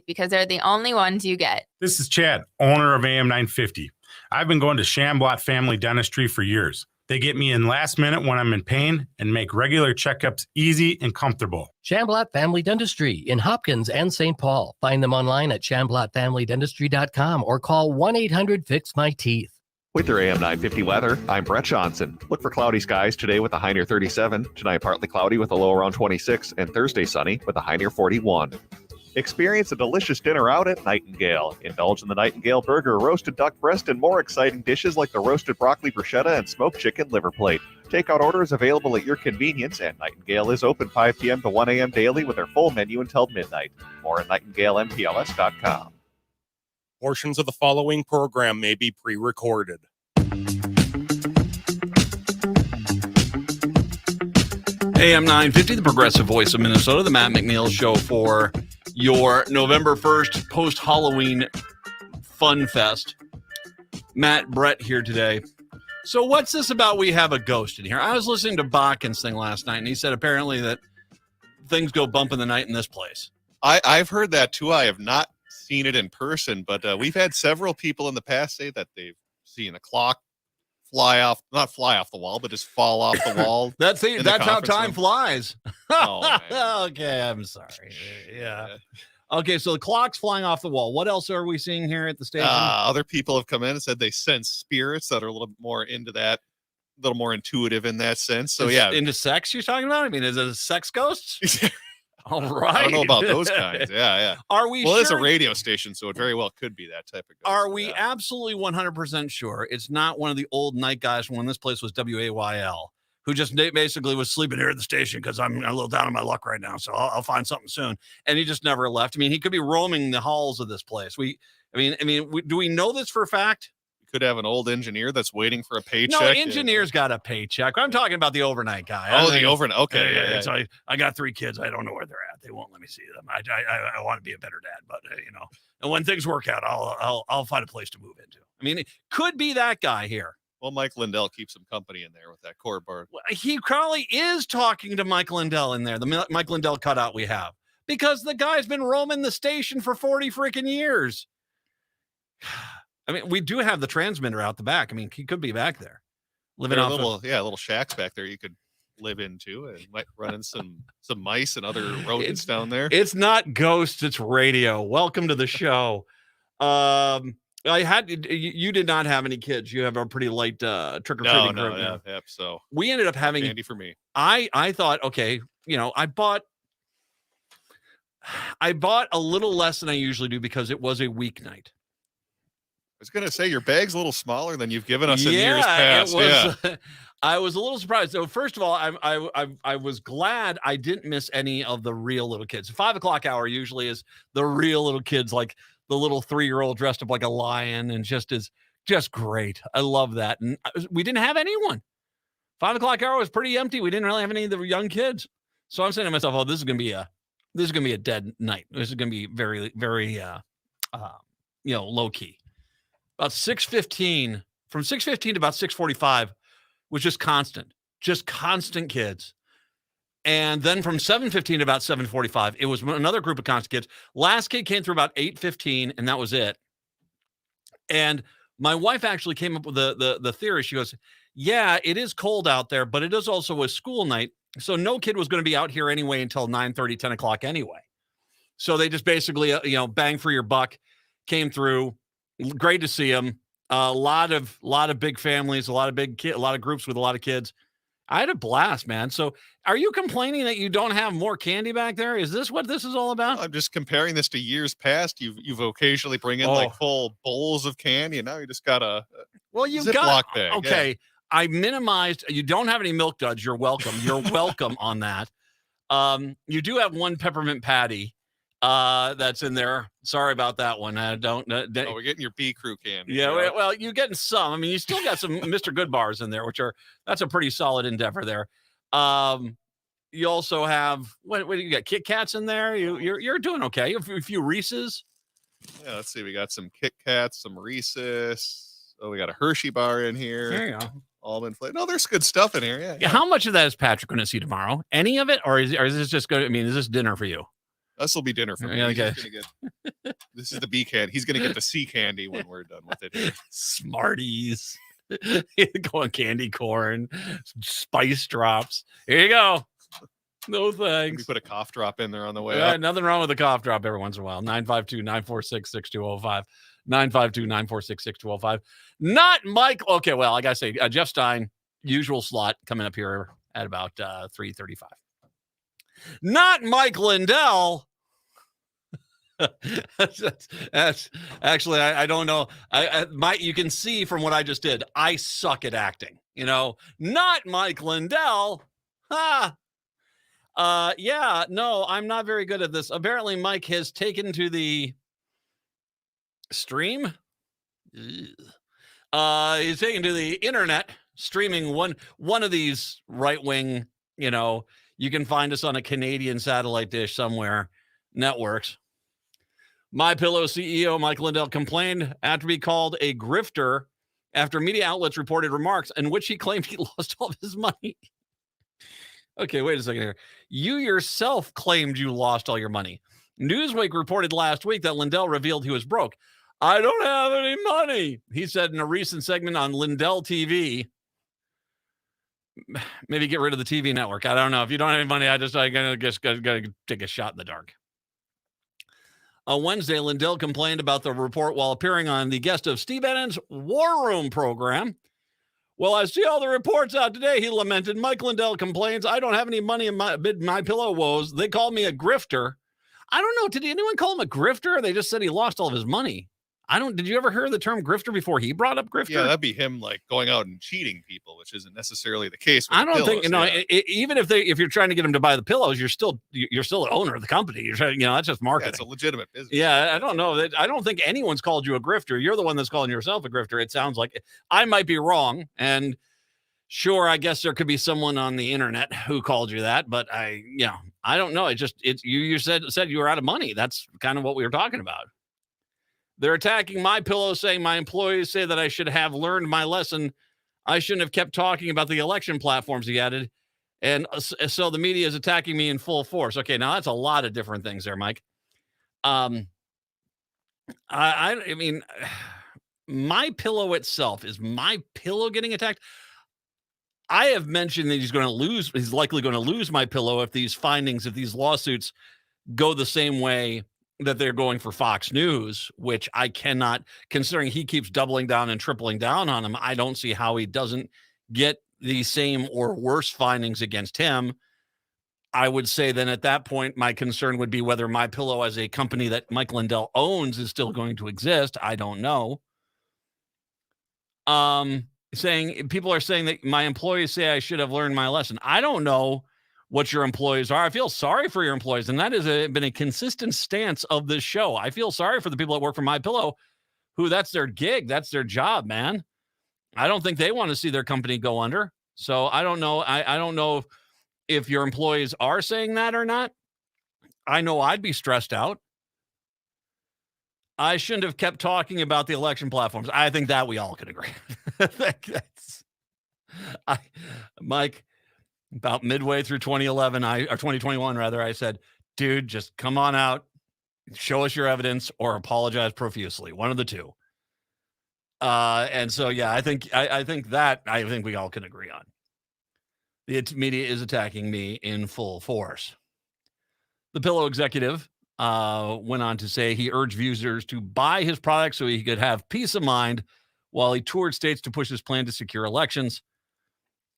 because they're the only ones you get. This is Chad, owner of AM 950. I've been going to Shamblot Family Dentistry for years. They get me in last minute when I'm in pain and make regular checkups easy and comfortable. Shamblot Family Dentistry in Hopkins and St. Paul. Find them online at shamblotfamilydentistry.com or call 1-800-FIX-MY-TEETH. With your AM 950 weather, I'm Brett Johnson. Look for cloudy skies today with a high near 37. Tonight, partly cloudy with a low around 26. And Thursday, sunny with a high near 41. Experience a delicious dinner out at Nightingale. Indulge in the Nightingale burger, roasted duck breast, and more exciting dishes like the roasted broccoli bruschetta and smoked chicken liver plate. Takeout orders available at your convenience, and Nightingale is open 5 p.m. to 1 a.m. daily with their full menu until midnight. More at nightingalempls.com. Portions of the following program may be pre-recorded. AM 950, the progressive voice of Minnesota, the Matt McNeil Show for your November 1st post-Halloween Fun Fest. Matt, Brett here today. So what's this about we have a ghost in here? I was listening to Bakken's thing last night, and he said apparently that things go bump in the night in this place. I've heard that too. I have not seen it in person, but we've had several people in the past say that they've seen a clock not fly off the wall, but just fall off the wall. That's how time flies. Oh, okay, I'm sorry. Yeah. Okay, so the clock's flying off the wall. What else are we seeing here at the station? Other people have come in and said they sense spirits that are a little more into that, a little more intuitive in that sense. So yeah, into sex you're talking about? I mean, is it a sex ghost? All right. I don't know about those kinds. Yeah. Are we Well, sure? it's a radio station, so it very well could be that type of ghost. Are we absolutely 100% sure it's not one of the old night guys from when this place was WAYL, who just basically was sleeping here at the station because I'm a little down on my luck right now, so I'll find something soon. And he just never left. I mean, he could be roaming the halls of this place. Do we know this for a fact? Could have an old engineer that's waiting for a paycheck. No, engineer's got a paycheck. I'm talking about the overnight guy. The overnight. Okay. Yeah. So I got 3 kids. I don't know where they're at. They won't let me see them. I want to be a better dad, but and when things work out, I'll find a place to move into. I mean, it could be that guy here. Well, Mike Lindell keeps some company in there with that core board. Well, he probably is talking to Mike Lindell in there, the Mike Lindell cutout we have, because the guy's been roaming the station for 40 freaking years. I mean, we do have the transmitter out the back. I mean, he could be back there living off little shacks back there you could live into and might run in some mice and other rodents down there. It's not ghosts, it's radio. Welcome to the show. You did not have any kids. You have a pretty light trick-or-treating group. No. Yep, so we ended up having candy for me. I thought, okay, I bought a little less than I usually do because it was a weeknight. I was going to say your bag's a little smaller than you've given us in years past. I was a little surprised. So first of all, I was glad I didn't miss any of the real little kids. 5 o'clock hour usually is the real little kids, like the little 3-year-old dressed up like a lion and just great. I love that. And we didn't have anyone. 5 o'clock hour was pretty empty. We didn't really have any of the young kids. So I'm saying to myself, oh, this is going to be a dead night. This is going to be very, very, low key. About 6:15, from 6:15 to about 6:45 was just constant kids. And then from 7:15 to about 7:45, it was another group of constant kids. Last kid came through about 8:15, and that was it. And my wife actually came up with the theory. She goes, yeah, it is cold out there, but it is also a school night. So no kid was going to be out here anyway until 9:30, 10 o'clock anyway. So they just basically, bang for your buck, came through. Great to see them. A lot of big families, a lot of groups with a lot of kids. I had a blast, man. So are you complaining that you don't have more candy back there? Is this what this is all about? I'm just comparing this to years past. You've occasionally bring in like full bowls of candy, and now you just got a Ziploc bag. Okay. Yeah. I minimized. You don't have any Milk Duds. You're welcome. You're welcome on that. You do have one peppermint patty that's in there. Sorry about that one. I don't. We're getting your B Crew candy. Yeah, well, you're getting some. I mean, you still got some Mr. Good bars in there, that's a pretty solid endeavor there. You also have what do you got? Kit Kats in there. You're doing okay. A few Reese's. Yeah, let's see. We got some Kit Kats, some Reese's. Oh, we got a Hershey bar in here. There you go. Almond flavor. No, there's good stuff in here. Yeah. How much of that is Patrick going to see tomorrow? Any of it, or is this just good? I mean, is this dinner for you? This will be dinner for me. Okay. This is the B candy. He's going to get the C candy when we're done with it here. Smarties. Going candy corn, spice drops. Here you go. No Maybe thanks. put a cough drop in there on the way Yeah, up. nothing wrong with a cough drop every once in a while. 952-946-6205. 952-946-6205. Not Mike. Okay, well, I got to say, Jeff Stein, usual slot coming up here at about 3:35. Not Mike Lindell. that's actually, I don't know. You can see from what I just did, I suck at acting. Not Mike Lindell. Yeah, no, I'm not very good at this. Apparently, Mike has taken to the stream. He's taken to the internet, streaming one of these right-wing, you can find us on a Canadian satellite dish somewhere, networks. MyPillow CEO Mike Lindell complained after being called a grifter after media outlets reported remarks in which he claimed he lost all of his money. Okay, wait a second here. You yourself claimed you lost all your money. Newsweek reported last week that Lindell revealed he was broke. I don't have any money, he said in a recent segment on Lindell TV. Maybe get rid of the TV network. I don't know. If you don't have any money, I gotta take a shot in the dark. On Wednesday, Lindell complained about the report while appearing on the Guest of Steve Bannon's War Room program. Well, I see all the reports out today, he lamented. Mike Lindell complains, I don't have any money in my pillow woes. They called me a grifter. I don't know. Did anyone call him a grifter? They just said he lost all of his money. Did you ever hear the term grifter before he brought up grifter? Yeah, that'd be him like going out and cheating people, which isn't necessarily the case. With I don't pillows, think, even if you're trying to get him to buy the pillows, you're still the owner of the company. You're trying, that's just marketing. Yeah, it's a legitimate business. Yeah, I don't know. I don't think anyone's called you a grifter. You're the one that's calling yourself a grifter. It sounds like I might be wrong. And sure, I guess there could be someone on the internet who called you that, but I don't know. You said you were out of money. That's kind of what we were talking about. They're attacking MyPillow, saying my employees say that I should have learned my lesson. I shouldn't have kept talking about the election platforms, he added. And so the media is attacking me in full force. Okay, now that's a lot of different things there, Mike. I mean, MyPillow itself, is MyPillow getting attacked? I have mentioned that he's likely going to lose MyPillow if these lawsuits go the same way that they're going for Fox News, which I cannot, considering he keeps doubling down and tripling down on him. I don't see how he doesn't get the same or worse findings against him. I would say then at that point, my concern would be whether MyPillow as a company that Mike Lindell owns is still going to exist. I don't know. People are saying that my employees say I should have learned my lesson. I don't know what your employees are. I feel sorry for your employees, and that has been a consistent stance of this show. I feel sorry for the people that work for MyPillow, who that's their gig, that's their job, man. I don't think they want to see their company go under. So I don't know. I don't know if your employees are saying that or not. I know I'd be stressed out. I shouldn't have kept talking about the election platforms. I think that we all can agree. Mike, about midway through 2011, or 2021 rather, I said, dude, just come on out, show us your evidence, or apologize profusely. One of the two. And so, yeah, I think we all can agree on. The media is attacking me in full force. The Pillow executive went on to say he urged users to buy his product so he could have peace of mind while he toured states to push his plan to secure elections.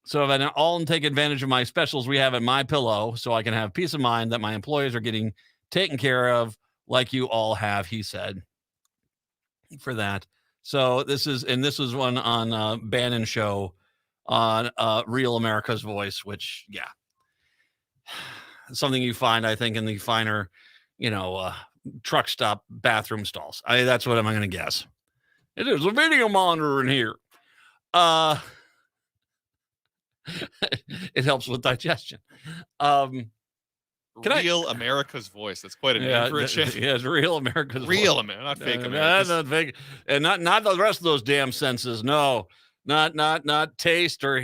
So if I all take advantage of my specials we have at MyPillow so I can have peace of mind that my employees are getting taken care of like you all have, he said, for that. So this was one on Bannon show on Real America's Voice, which, yeah, something you find, I think, in the finer, truck stop bathroom stalls. That's what I'm going to guess. It is a video monitor in here. It helps with digestion. Real America's Voice. That's quite an name for a channel. Yes, Real America's Real Voice. America, not fake America. Not fake, and not the rest of those damn senses. No, not taste or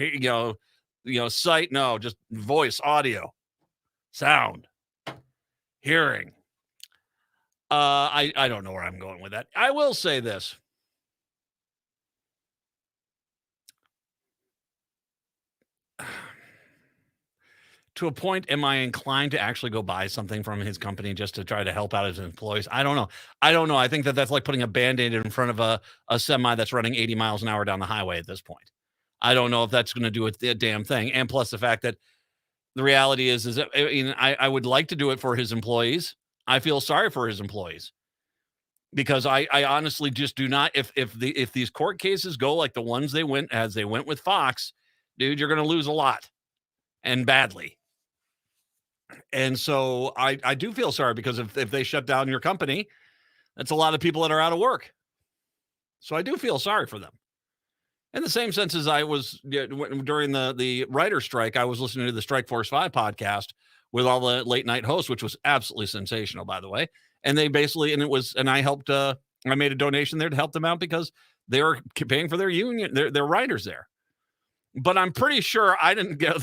sight. No, just voice, audio, sound, hearing. I don't know where I'm going with that. I will say this. To a point, am I inclined to actually go buy something from his company just to try to help out his employees? I don't know. I think that's like putting a Band-Aid in front of a semi that's running 80 miles an hour down the highway at this point. I don't know if that's going to do a damn thing. And plus the fact that the reality is that I would like to do it for his employees. I feel sorry for his employees because I honestly just do not. If these court cases go like the ones they went with Fox, dude, you're going to lose a lot and badly. And so I do feel sorry because if they shut down your company, that's a lot of people that are out of work. So I do feel sorry for them. In the same sense as I was during the writer strike, I was listening to the Strike Force 5 podcast with all the late night hosts, which was absolutely sensational, by the way. And they basically, and I helped, I made a donation there to help them out because they were paying for their union, their writers there. But I'm pretty sure I didn't get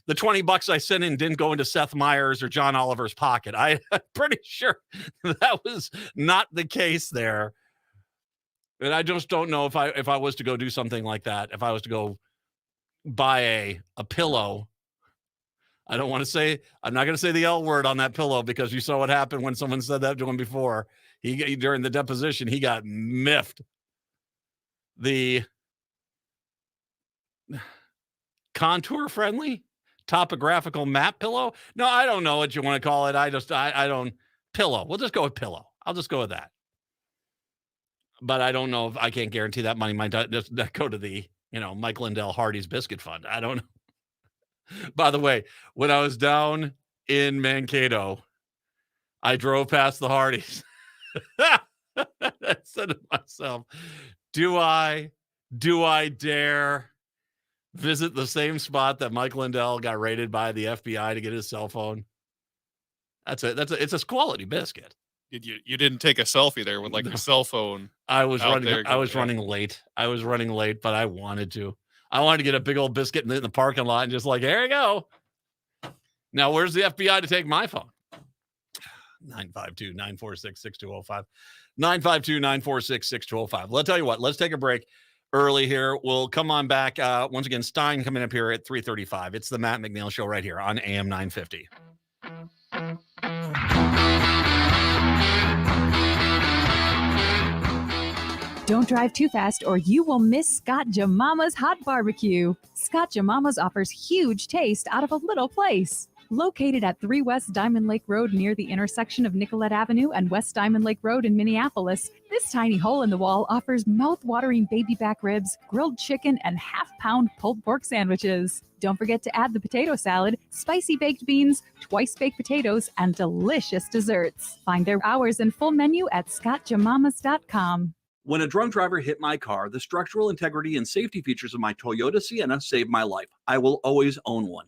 the $20 I sent in didn't go into Seth Meyers or John Oliver's pocket. I'm pretty sure that was not the case there. And I just don't know if I was to go do something like that, if I was to go buy a pillow. I'm not going to say the L word on that pillow because you saw what happened when someone said that to him before. He during the deposition, he got miffed. The contour friendly topographical map pillow. No, I don't know what you want to call it. I don't pillow. We'll just go with pillow. I'll just go with that. But I don't know if I can't guarantee that money might just go to the, Mike Lindell Hardy's Biscuit Fund. I don't know. By the way, when I was down in Mankato, I drove past the Hardys. I said to myself, do I dare visit the same spot that Mike Lindell got raided by the FBI to get his cell phone? It's a quality biscuit. You didn't take a selfie there with a cell phone? I was running late. But I wanted to. I wanted to get a big old biscuit in the parking lot and just here you go. Now, where's the FBI to take my phone? 952-946-6205. 952-946-6205. Let's tell you what. Let's take a break early here. We'll come on back. Once again, Stein coming up here at 3:35. It's the Matt McNeil Show right here on AM 950. Don't drive too fast or you will miss Scott Jamama's Hot Barbecue. Scott Jamama's offers huge taste out of a little place. Located at 3 West Diamond Lake Road near the intersection of Nicollet Avenue and West Diamond Lake Road in Minneapolis, this tiny hole in the wall offers mouth-watering baby back ribs, grilled chicken, and half-pound pulled pork sandwiches. Don't forget to add the potato salad, spicy baked beans, twice-baked potatoes, and delicious desserts. Find their hours and full menu at scottjamamas.com. When a drunk driver hit my car, the structural integrity and safety features of my Toyota Sienna saved my life. I will always own one.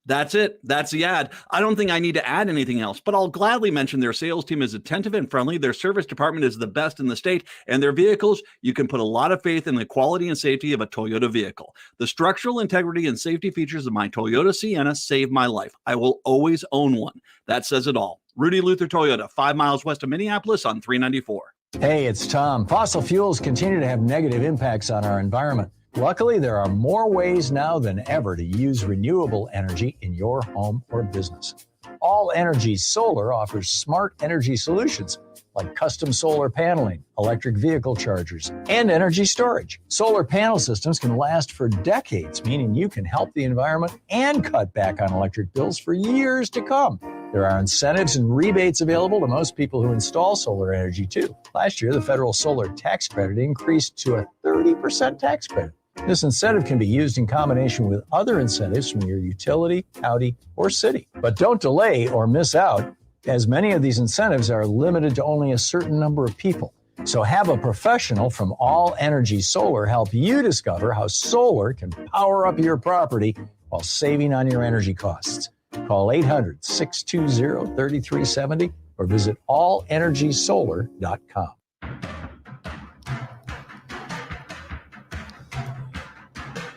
That's it. That's the ad. I don't think I need to add anything else, but I'll gladly mention their sales team is attentive and friendly. Their service department is the best in the state, and their vehicles, you can put a lot of faith in the quality and safety of a Toyota vehicle. The structural integrity and safety features of my Toyota Sienna saved my life. I will always own one. That says it all. Rudy Luther Toyota, 5 miles west of Minneapolis on 394. Hey, it's Tom. Fossil fuels continue to have negative impacts on our environment. Luckily, there are more ways now than ever to use renewable energy in your home or business. All Energy Solar offers smart energy solutions like custom solar paneling, electric vehicle chargers, and energy storage. Solar panel systems can last for decades, meaning you can help the environment and cut back on electric bills for years to come. There are incentives and rebates available to most people who install solar energy, too. Last year, the federal solar tax credit increased to a 30% tax credit. This incentive can be used in combination with other incentives from your utility, county, or city. But don't delay or miss out, as many of these incentives are limited to only a certain number of people. So have a professional from All Energy Solar help you discover how solar can power up your property while saving on your energy costs. Call 800-620-3370 or visit allenergysolar.com.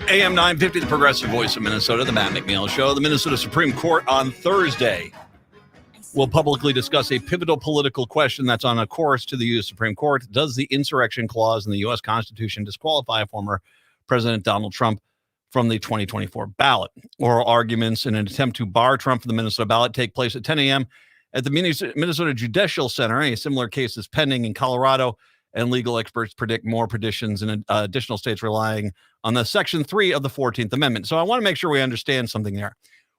AM 950, the progressive voice of Minnesota, the Matt McNeil Show. The Minnesota Supreme Court on Thursday will publicly discuss a pivotal political question that's on a course to the U.S. Supreme Court. Does the insurrection clause in the U.S. Constitution disqualify former President Donald Trump from the 2024 ballot? Oral arguments in an attempt to bar Trump from the Minnesota ballot take place at 10 a.m. at the Minnesota Judicial Center. A similar case is pending in Colorado, and legal experts predict more petitions in additional states relying on the Section 3 of the 14th Amendment. So I want to make sure we understand something there.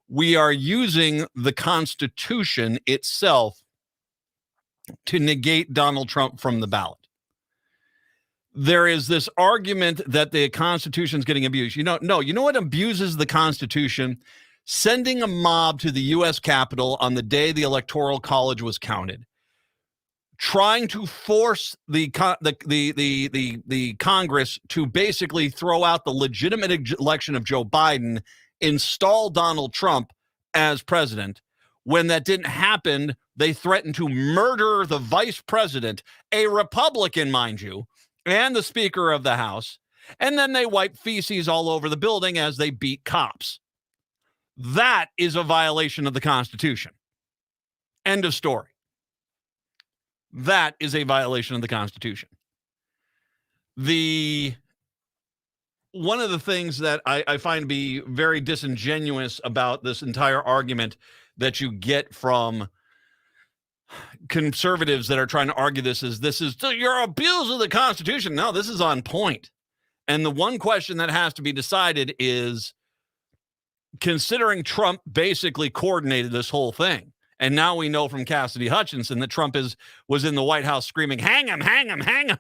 We are using the Constitution itself to negate Donald Trump from the ballot. There is this argument that the Constitution is getting abused. You know what abuses the Constitution? Sending a mob to the U.S. Capitol on the day the Electoral College was counted, trying to force the Congress to basically throw out the legitimate election of Joe Biden, install Donald Trump as president. When that didn't happen, they threatened to murder the vice president, a Republican, mind you, and the Speaker of the House, and then they wiped feces all over the building as they beat cops. That is a violation of the Constitution. End of story. That is a violation of the Constitution. One of the things that I find to be very disingenuous about this entire argument that you get from conservatives that are trying to argue this is you're abusing the Constitution. No, this is on point. And the one question that has to be decided is, considering Trump basically coordinated this whole thing, and now we know from Cassidy Hutchinson that Trump was in the White House screaming, hang him, hang him, hang him.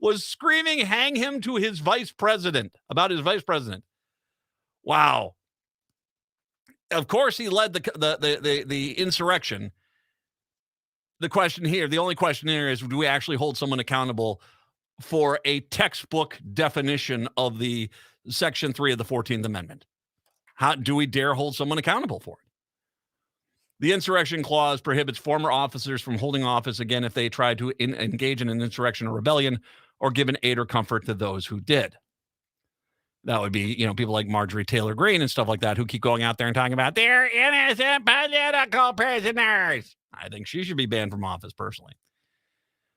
Was screaming hang him to his vice president, about his vice president. Wow. Of course he led the insurrection. The only question here is, do we actually hold someone accountable for a textbook definition of the Section 3 of the 14th Amendment? How do we dare hold someone accountable for it? The insurrection clause prohibits former officers from holding office again if they try to engage in an insurrection or rebellion or give an aid or comfort to those who did. That would be, people like Marjorie Taylor Greene and stuff like that who keep going out there and talking about they're innocent political prisoners. I think she should be banned from office personally.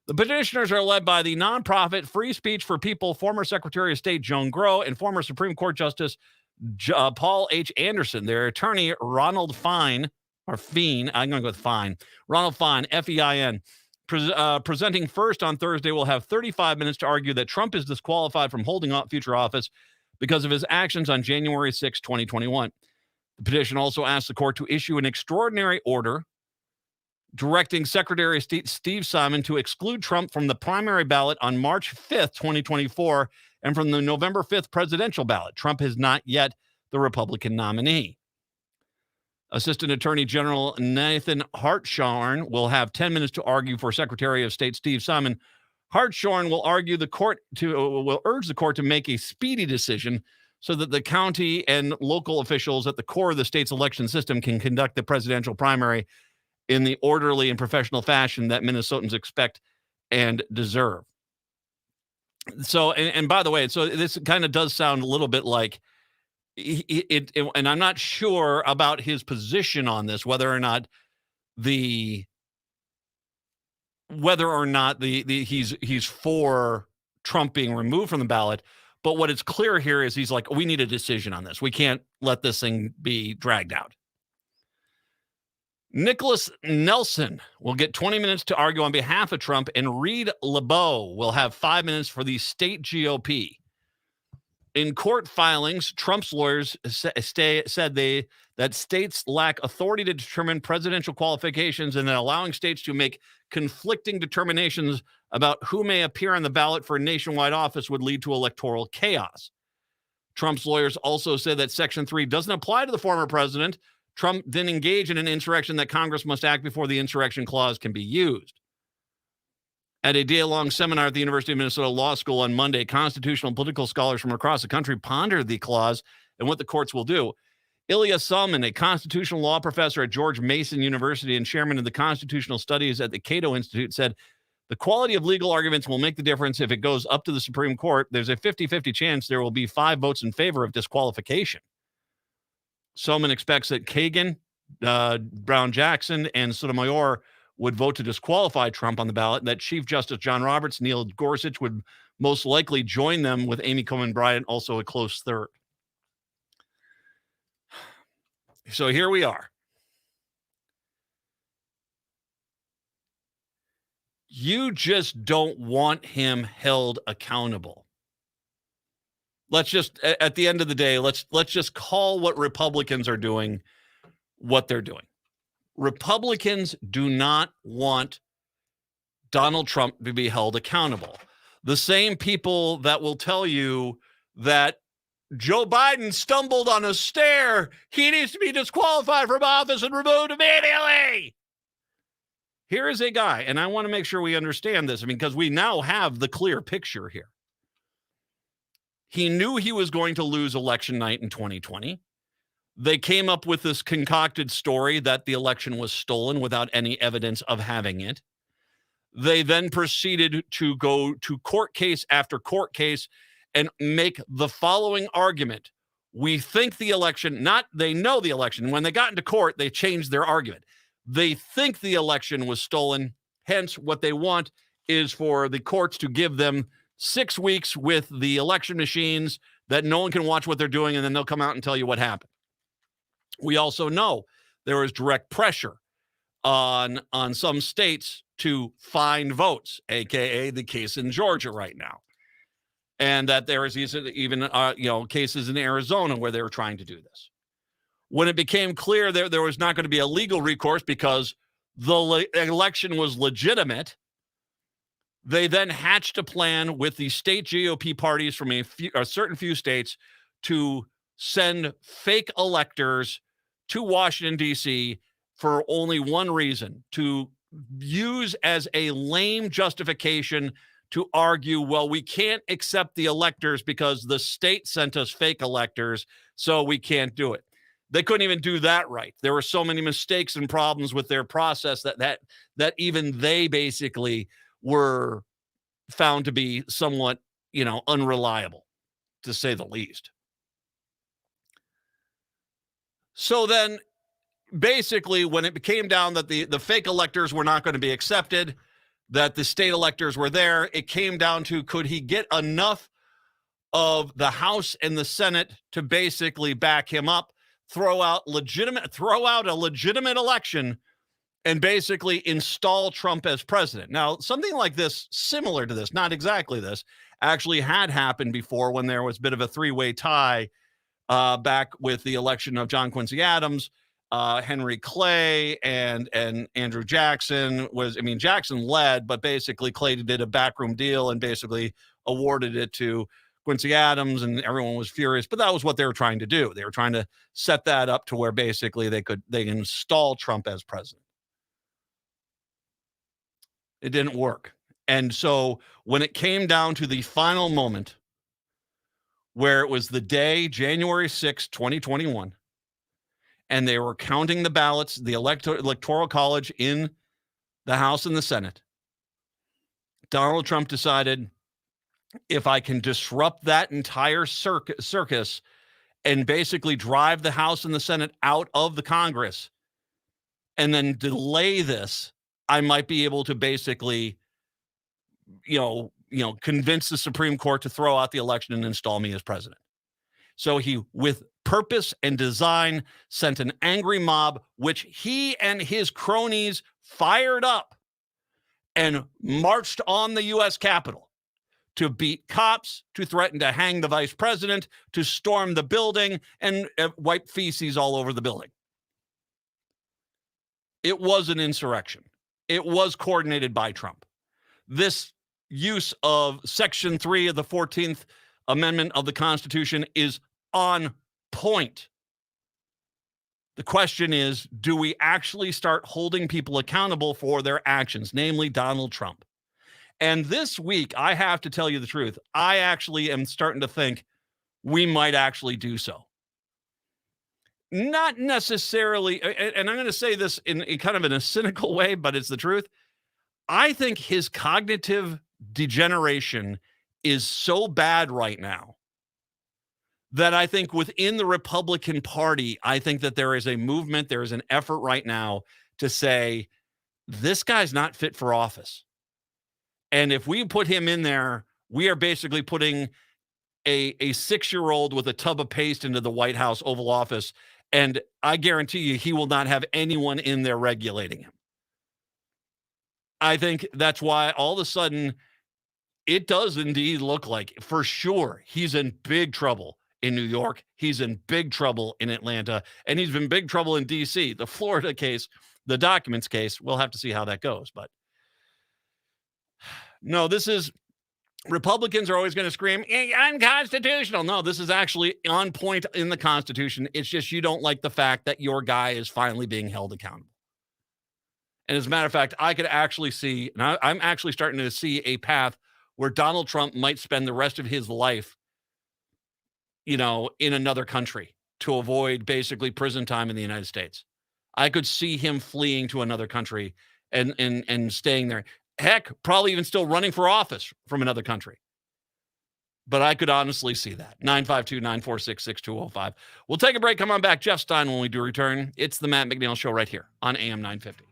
The petitioners are led by the nonprofit Free Speech for People, former Secretary of State Joan Grow, and former Supreme Court Justice Paul H. Anderson. Their attorney, Ronald Fine, or Feen, I'm going to go with Fine. Ronald Fine, F-E-I-N, presenting first on Thursday, will have 35 minutes to argue that Trump is disqualified from holding future office because of his actions on January 6, 2021. The petition also asks the court to issue an extraordinary order directing Secretary of State Steve Simon to exclude Trump from the primary ballot on March 5th, 2024, and from the November 5th presidential ballot. Trump is not yet the Republican nominee. Assistant Attorney General Nathan Hartshorn will have 10 minutes to argue for Secretary of State Steve Simon. Hartshorn will urge the court to make a speedy decision so that the county and local officials at the core of the state's election system can conduct the presidential primary in the orderly and professional fashion that Minnesotans expect and deserve. So, and by the way, so this kind of does sound a little bit like and I'm not sure about his position on this, whether or not he's for Trump being removed from the ballot. But what is clear here is he's like, we need a decision on this. We can't let this thing be dragged out. Nicholas Nelson will get 20 minutes to argue on behalf of Trump, and Reed LeBeau will have 5 minutes for the state GOP. In court filings, Trump's lawyers said that states lack authority to determine presidential qualifications and that allowing states to make conflicting determinations about who may appear on the ballot for a nationwide office would lead to electoral chaos. Trump's lawyers also said that Section 3 doesn't apply to the former president. Trump didn't engage in an insurrection, that Congress must act before the insurrection clause can be used. At a day-long seminar at the University of Minnesota Law School on Monday, constitutional and political scholars from across the country pondered the clause and what the courts will do. Ilya Salman, a constitutional law professor at George Mason University and chairman of the constitutional studies at the Cato Institute, said, the quality of legal arguments will make the difference if it goes up to the Supreme Court. There's a 50-50 chance there will be 5 votes in favor of disqualification. Salman expects that Kagan, Brown Jackson and Sotomayor would vote to disqualify Trump on the ballot, and that Chief Justice John Roberts, Neil Gorsuch would most likely join them, with Amy Coney Barrett also a close third. So here we are. You just don't want him held accountable. Let's just, at the end of the day, let's just call what Republicans are doing what they're doing. Republicans do not want Donald Trump to be held accountable. The same people that will tell you that Joe Biden stumbled on a stair, he needs to be disqualified from office and removed immediately. Here is a guy, and I want to make sure we understand this, because we now have the clear picture here. He knew he was going to lose election night in 2020. They came up with this concocted story that the election was stolen without any evidence of having it. They then proceeded to go to court case after court case and make the following argument. We think the election, they know the election. When they got into court, they changed their argument. They think the election was stolen. Hence, what they want is for the courts to give them 6 weeks with the election machines that no one can watch what they're doing, and then they'll come out and tell you what happened. We also know there was direct pressure on some states to find votes, aka the case in Georgia right now, and that there is even cases in Arizona where they were trying to do this. When it became clear there was not going to be a legal recourse because the election was legitimate, they then hatched a plan with the state GOP parties from a certain few states to send fake electors to Washington, D.C. for only one reason: to use as a lame justification to argue, well, we can't accept the electors because the state sent us fake electors, so we can't do it. They couldn't even do that right. There were so many mistakes and problems with their process that even they basically were found to be somewhat, unreliable, to say the least. So then, basically, when it came down that the fake electors were not going to be accepted, that the state electors were there, it came down to, could he get enough of the House and the Senate to basically back him up, throw out a legitimate election, and basically install Trump as president. Now, something like this, similar to this, not exactly this, actually had happened before when there was a bit of a three-way tie back with the election of John Quincy Adams. Henry Clay and Andrew Jackson Jackson led, but basically Clay did a backroom deal and basically awarded it to Quincy Adams, and everyone was furious. But that was what they were trying to do. They were trying to set that up to where basically they install Trump as president. It didn't work. And so when it came down to the final moment, where it was the day, January 6, 2021, and they were counting the ballots, the electoral college in the House and the Senate, Donald Trump decided, if I can disrupt that entire circus and basically drive the House and the Senate out of the Congress and then delay this, I might be able to basically, convince the Supreme Court to throw out the election and install me as president. So he, with purpose and design, sent an angry mob, which he and his cronies fired up and marched on the U.S. Capitol to beat cops, to threaten to hang the vice president, to storm the building, and wipe feces all over the building. It was an insurrection. It was coordinated by Trump. This use of Section 3 of the 14th Amendment of the Constitution is on point. The question is, do we actually start holding people accountable for their actions, namely Donald Trump? And this week, I have to tell you the truth, I actually am starting to think we might actually do so. Not necessarily, and I'm going to say this in kind of in a cynical way, but it's the truth. I think his cognitive degeneration is so bad right now that I think within the Republican Party, I think that there is a movement, there is an effort right now to say, this guy's not fit for office. And if we put him in there, we are basically putting a 6-year-old with a tub of paste into the White House Oval Office. And I guarantee you, he will not have anyone in there regulating him. I think that's why all of a sudden it does indeed look like, for sure, he's in big trouble in New York. He's in big trouble in Atlanta, and he's in big trouble in D.C. The Florida case, the documents case, we'll have to see how that goes. But no, this is, Republicans are always going to scream, unconstitutional. No, this is actually on point in the Constitution. It's just you don't like the fact that your guy is finally being held accountable. And as a matter of fact, I could actually see, and I'm actually starting to see a path where Donald Trump might spend the rest of his life, in another country to avoid basically prison time in the United States. I could see him fleeing to another country and staying there. Heck, probably even still running for office from another country. But I could honestly see that. 952-946-6205. We'll take a break. Come on back. Jeff Stein when we do return. It's the Matt McNeil Show right here on AM 950.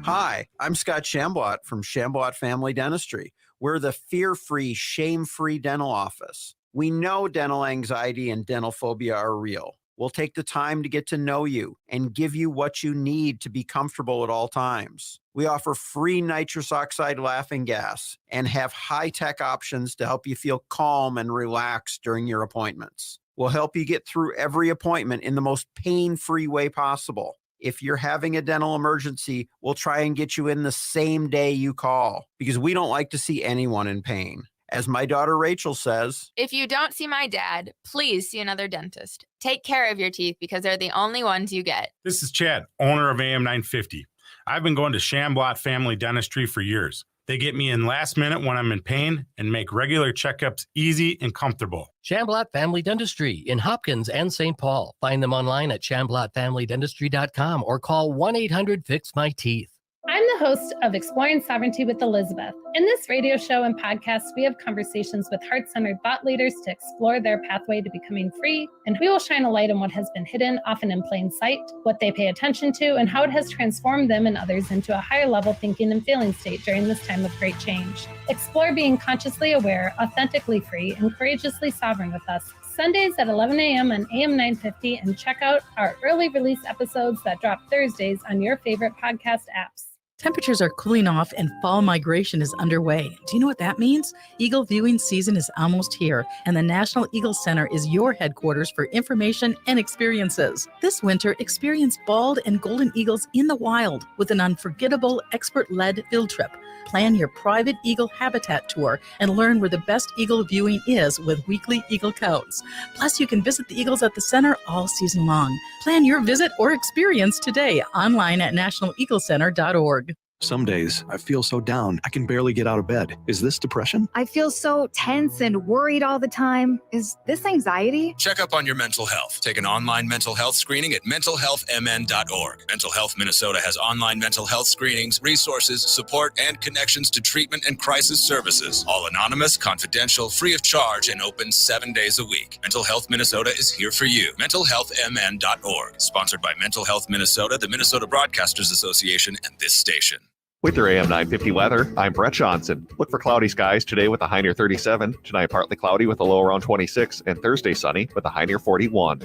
Hi, I'm Scott Shamblat from Shamblat Family Dentistry. We're the fear-free, shame-free dental office. We know dental anxiety and dental phobia are real. We'll take the time to get to know you and give you what you need to be comfortable at all times. We offer free nitrous oxide laughing gas and have high-tech options to help you feel calm and relaxed during your appointments. We'll help you get through every appointment in the most pain-free way possible. If you're having a dental emergency, we'll try and get you in the same day you call because we don't like to see anyone in pain. As my daughter Rachel says, if you don't see my dad, please see another dentist. Take care of your teeth because they're the only ones you get. This is Chad, owner of AM 950. I've been going to Shamblat Family Dentistry for years. They get me in last minute when I'm in pain and make regular checkups easy and comfortable. Shamblat Family Dentistry in Hopkins and St. Paul. Find them online at shamblatfamilydentistry.com or call 1-800-FIX-MY-TEETH. I'm the host of Exploring Sovereignty with Elizabeth. In this radio show and podcast, we have conversations with heart-centered thought leaders to explore their pathway to becoming free, and we will shine a light on what has been hidden, often in plain sight, what they pay attention to, and how it has transformed them and others into a higher level thinking and feeling state during this time of great change. Explore being consciously aware, authentically free, and courageously sovereign with us. Sundays at 11 a.m. on AM 950, and check out our early release episodes that drop Thursdays on your favorite podcast apps. Temperatures are cooling off and fall migration is underway. Do you know what that means? Eagle viewing season is almost here, and the National Eagle Center is your headquarters for information and experiences. This winter, experience bald and golden eagles in the wild with an unforgettable expert-led field trip. Plan your private eagle habitat tour and learn where the best eagle viewing is with weekly eagle counts. Plus, you can visit the eagles at the center all season long. Plan your visit or experience today online at nationaleaglecenter.org. Some days I feel so down, I can barely get out of bed. Is this depression? I feel so tense and worried all the time. Is this anxiety? Check up on your mental health. Take an online mental health screening at mentalhealthmn.org. Mental Health Minnesota has online mental health screenings, resources, support, and connections to treatment and crisis services. All anonymous, confidential, free of charge, and open 7 days a week. Mental Health Minnesota is here for you. mentalhealthmn.org. Sponsored by Mental Health Minnesota, the Minnesota Broadcasters Association, and this station. With your AM 950 weather, I'm Brett Johnson. Look for cloudy skies today with a high near 37. Tonight, partly cloudy with a low around 26. And Thursday, sunny with a high near 41.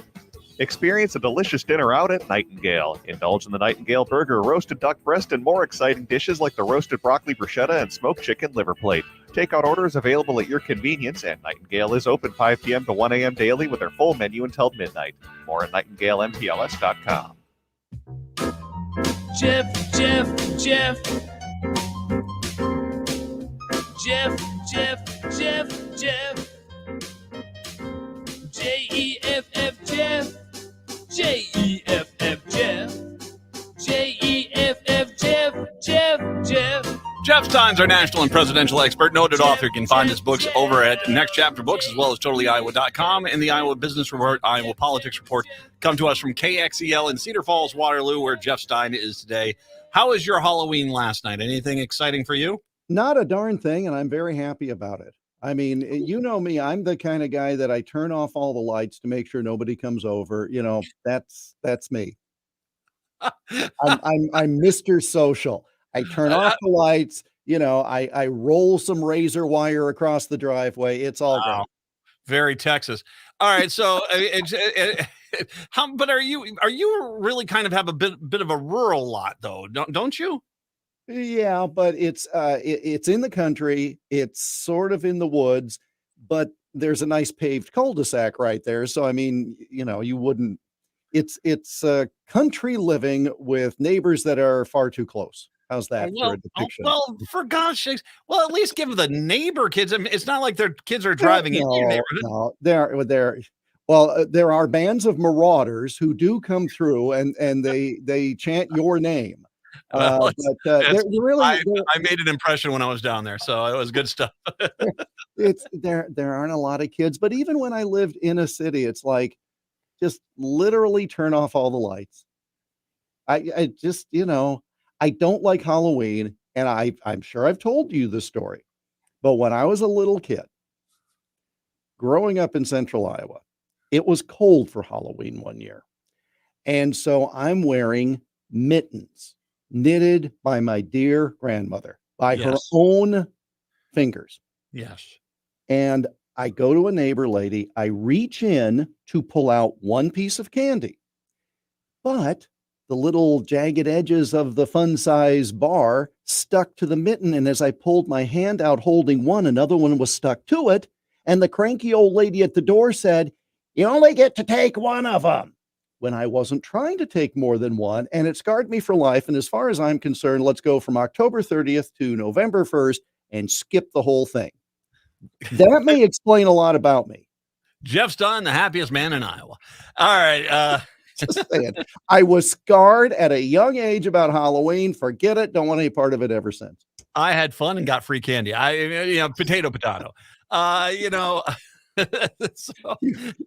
Experience a delicious dinner out at Nightingale. Indulge in the Nightingale burger, roasted duck breast, and more exciting dishes like the roasted broccoli bruschetta and smoked chicken liver plate. Takeout orders available at your convenience, and Nightingale is open 5 p.m. to 1 a.m. daily with their full menu until midnight. More at nightingalempls.com. Jeff. Jeff. J-E-F-F Jeff. J-E-F-F Jeff. J-E-F-F Jeff. Jeff Stein's our national and presidential expert, noted author. You can find his books over at Next Chapter Books as well as TotallyIowa.com and the Iowa Business Report, Iowa Politics Report. Come to us from KXEL in Cedar Falls, Waterloo, where Jeff Stein is today. How was your Halloween last night? Anything exciting for you? Not a darn thing, and I'm very happy about it. I mean, you know me, I'm the kind of guy that I turn off all the lights to make sure nobody comes over. That's me. I'm Mr. Social. I turn off the lights, I roll some razor wire across the driveway. It's all great. Wow. Very Texas. All right, so how? But are you really kind of have a bit of a rural lot though? Don't you? Yeah, but it's in the country. It's sort of in the woods, but there's a nice paved cul-de-sac right there. So I mean, you wouldn't. It's country living with neighbors that are far too close. How's that for a depiction? Well, for gosh sakes, well, at least give the neighbor kids. I mean, it's not like their kids are No, driving into your no, neighborhood. no. There are bands of marauders who do come through and they chant your name. Well, They're really I made an impression when I was down there, so it was good stuff. there aren't a lot of kids, but even when I lived in a city, it's like just literally turn off all the lights. I just, I don't like Halloween, and I'm sure I've told you the story, but when I was a little kid growing up in central Iowa, it was cold for Halloween one year. And so I'm wearing mittens knitted by my dear grandmother, by her Yes. own fingers. Yes. And I go to a neighbor lady, I reach in to pull out one piece of candy, but the little jagged edges of the fun size bar stuck to the mitten. And as I pulled my hand out holding one, another one was stuck to it. And the cranky old lady at the door said, "You only get to take one of them." When I wasn't trying to take more than one, and it scarred me for life. And as far as I'm concerned, let's go from October 30th to November 1st and skip the whole thing. That may explain a lot about me. Jeff's done, the happiest man in Iowa. All right. Just saying. I was scarred at a young age about Halloween. Forget it. Don't want any part of it ever since. I had fun and got free candy. Potato. So,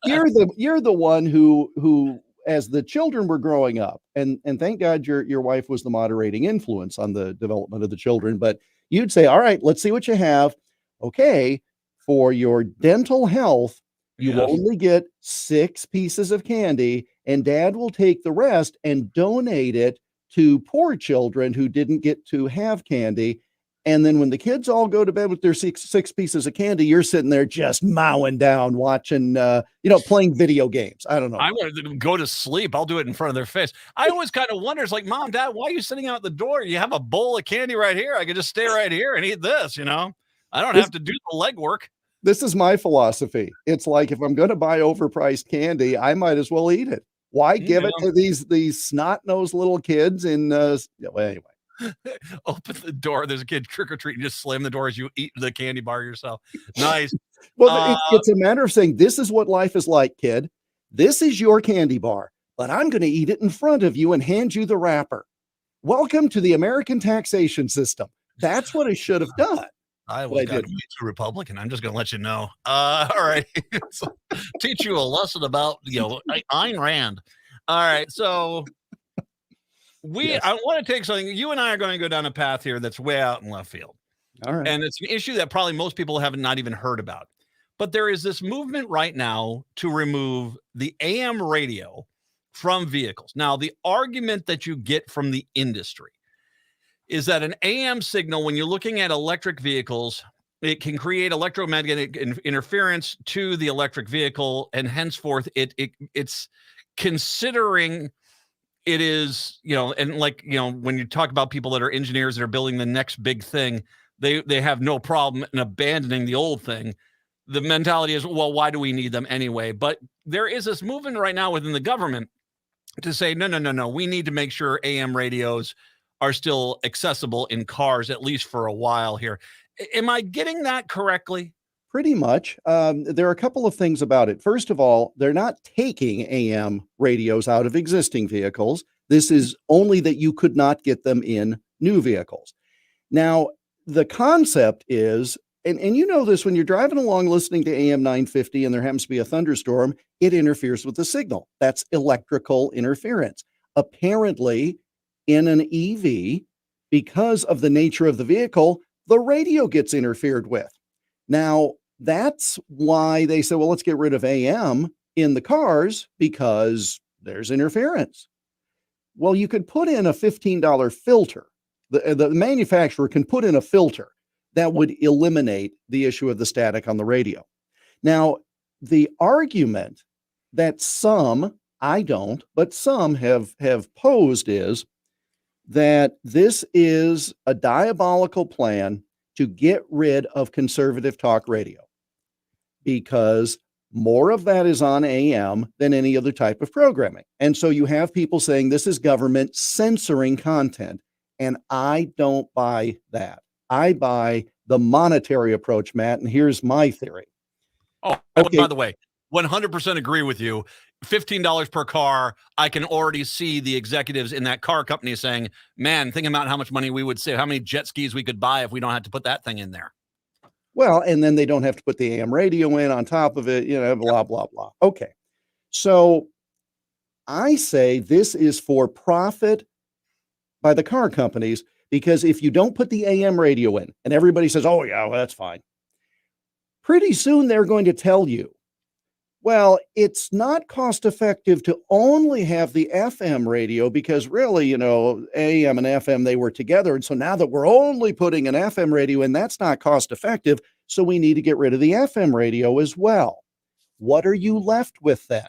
You're the one who as the children were growing up, and thank God your wife was the moderating influence on the development of the children, but you'd say, "All right, let's see what you have. Okay, for your dental health, you Yes. only get 6 pieces of candy, and dad will take the rest and donate it to poor children who didn't get to have candy." And then when the kids all go to bed with their six pieces of candy, you're sitting there just mowing down, watching, playing video games. I don't know. I wanted to go to sleep. I'll do it in front of their face. I always kind of wonder, it's like, Mom, Dad, why are you sitting out the door? You have a bowl of candy right here. I could just stay right here and eat this, I don't have to do the legwork. This is my philosophy. It's like, if I'm going to buy overpriced candy, I might as well eat it. Why give it to these snot-nosed little kids anyway. Open the door. There's a kid trick-or-treating. Just slam the door as you eat the candy bar yourself. Nice. Well, it's a matter of saying, this is what life is like, kid. This is your candy bar, but I'm going to eat it in front of you and hand you the wrapper. Welcome to the American taxation system. That's what I should have done. I was got to meet a Republican. I'm just going to let you know. All right. So, teach you a lesson about, Ayn Rand. All right. So I want to take something. You and I are going to go down a path here that's way out in left field. All right. And it's an issue that probably most people haven't not even heard about. But there is this movement right now to remove the AM radio from vehicles. Now, the argument that you get from the industry is that an AM signal, when you're looking at electric vehicles, it can create electromagnetic interference to the electric vehicle, and henceforth it's considering it is, and when you talk about people that are engineers that are building the next big thing, they have no problem in abandoning the old thing. The mentality is, well, why do we need them anyway? But there is this movement right now within the government to say, no, we need to make sure AM radios are still accessible in cars, at least for a while here. Am I getting that correctly? Pretty much. There are a couple of things about it. First of all, they're not taking AM radios out of existing vehicles. This is only that you could not get them in new vehicles. Now, the concept is, and you know this, when you're driving along listening to AM 950 and there happens to be a thunderstorm, it interferes with the signal. That's electrical interference. Apparently, in an EV, because of the nature of the vehicle, the radio gets interfered with. Now, that's why they said, well, let's get rid of AM in the cars because there's interference. Well, you could put in a $15 filter. The manufacturer can put in a filter that would eliminate the issue of the static on the radio. Now, the argument that some, I don't, but some have posed is that this is a diabolical plan to get rid of conservative talk radio because more of that is on AM than any other type of programming. And so you have people saying this is government censoring content. And I don't buy that. I buy the monetary approach, Matt. And here's my theory. Oh, okay. By the way, 100% agree with you. $15 per car. I can already see the executives in that car company saying, man, think about how much money we would save, how many jet skis we could buy if we don't have to put that thing in there. Well, and then they don't have to put the AM radio in on top of it, blah, blah, blah. Okay. So I say this is for profit by the car companies, because if you don't put the AM radio in and everybody says, oh, yeah, well, that's fine. Pretty soon they're going to tell you, well, it's not cost effective to only have the FM radio because really, AM and FM, they were together. And so now that we're only putting an FM radio in, that's not cost effective. So we need to get rid of the FM radio as well. What are you left with then?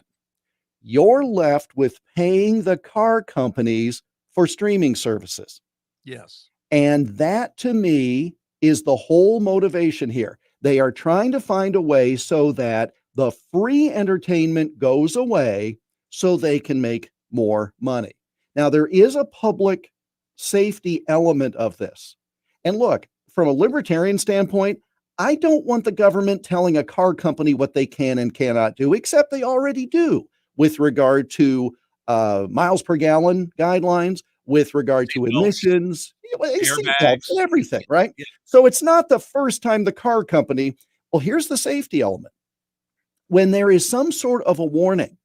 You're left with paying the car companies for streaming services. Yes. And that to me is the whole motivation here. They are trying to find a way so that the free entertainment goes away so they can make more money. Now, there is a public safety element of this. And look, from a libertarian standpoint, I don't want the government telling a car company what they can and cannot do, except they already do with regard to miles per gallon guidelines, with regard to emissions, seatbelts, and everything, right? Yeah. So it's not the first time the car company, well, here's the safety element. When there is some sort of a warning,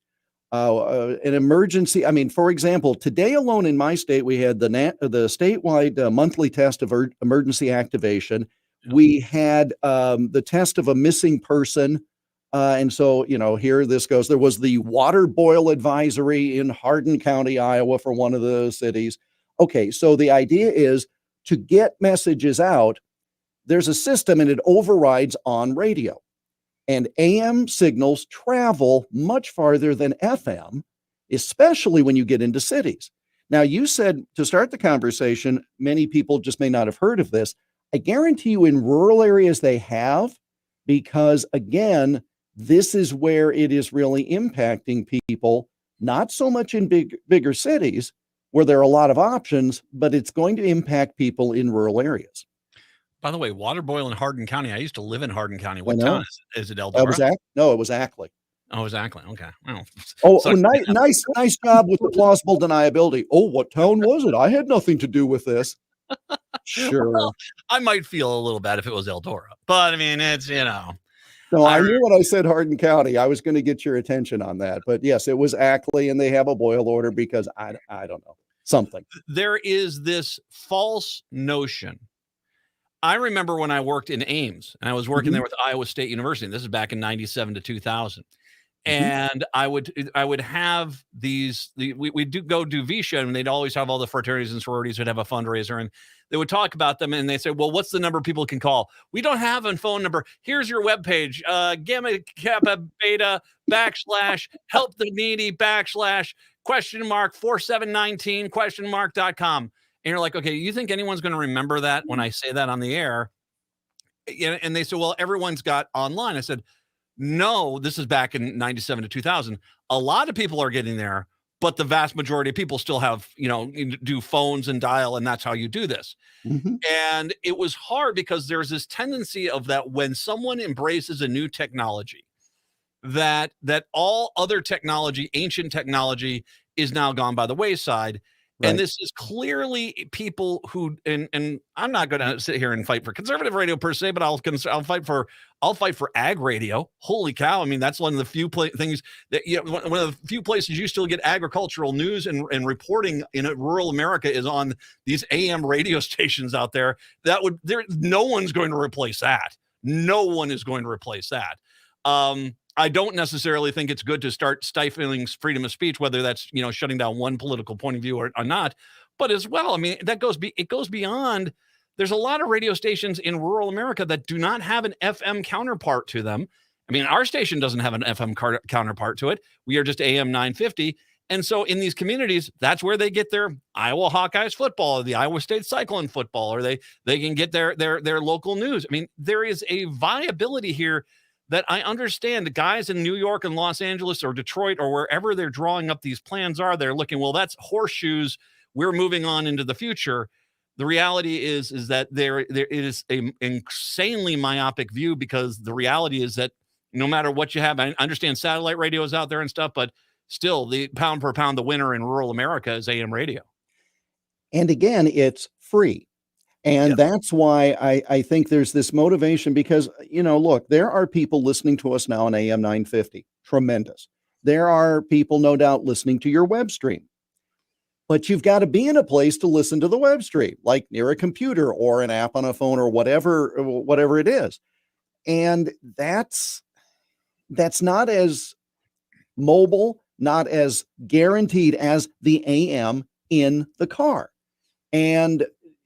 an emergency, for example, today alone in my state, we had the statewide monthly test of emergency activation. We had the test of a missing person. And so, here this goes. There was the water boil advisory in Hardin County, Iowa, for one of the cities. Okay, so the idea is to get messages out, there's a system and it overrides on radio. And AM signals travel much farther than FM, especially when you get into cities. Now, you said to start the conversation, many people just may not have heard of this. I guarantee you in rural areas they have, because again, this is where it is really impacting people, not so much in bigger cities where there are a lot of options, but it's going to impact people in rural areas. By the way, water boil in Hardin County. I used to live in Hardin County. What town is it? Is it Eldora? It was Ackley. Oh, it was Ackley. Okay. Well, nice job with the plausible deniability. Oh, what town was it? I had nothing to do with this. Sure. Well, I might feel a little bad if it was Eldora, but it's, No, I knew when I said Hardin County, I was going to get your attention on that. But yes, it was Ackley, and they have a boil order because I don't know, something. There is this false notion. I remember when I worked in Ames, and I was working there with Iowa State University. And this is back in 97 to 2000. And I would have we'd go do VSHA, and they'd always have all the fraternities and sororities would have a fundraiser, and they would talk about them, and they say, well, what's the number people can call? We don't have a phone number. Here's your webpage, Gamma Kappa Beta / help the needy / $4719 ? And you're like, okay, you think anyone's going to remember that when I say that on the air? And they said, well, everyone's got online. I said, no, this is back in 97 to 2000. A lot of people are getting there, but the vast majority of people still have, do phones and dial, and that's how you do this. And it was hard because there's this tendency of that when someone embraces a new technology, that all other technology, ancient technology, is now gone by the wayside. Right. And this is clearly people who, and I'm not going to sit here and fight for conservative radio per se, but I'll fight for ag radio. Holy cow! I mean, that's one of the few things that one of the few places you still get agricultural news and reporting in rural America is on these AM radio stations out there. No one's going to replace that. No one is going to replace that. I don't necessarily think it's good to start stifling freedom of speech, whether that's, shutting down one political point of view or not. But as well, I mean, it goes beyond. There's a lot of radio stations in rural America that do not have an FM counterpart to them. I mean, our station doesn't have an FM counterpart to it. We are just AM 950. And so in these communities, that's where they get their Iowa Hawkeyes football, or the Iowa State Cyclone football, or they can get their local news. I mean, there is a viability here that I understand. The guys in New York and Los Angeles or Detroit or wherever they're drawing up these plans they're looking, well, that's horseshoes. We're moving on into the future. The reality is that it is an insanely myopic view, because the reality is that no matter what you have, I understand satellite radio is out there and stuff, but still the pound per pound, the winner in rural America is AM radio. And again, it's free. And that's why I think there's this motivation, because, look, there are people listening to us now on AM 950. Tremendous. There are people, no doubt, listening to your web stream. But you've got to be in a place to listen to the web stream, like near a computer or an app on a phone or whatever it is. And that's not as mobile, not as guaranteed as the AM in the car. And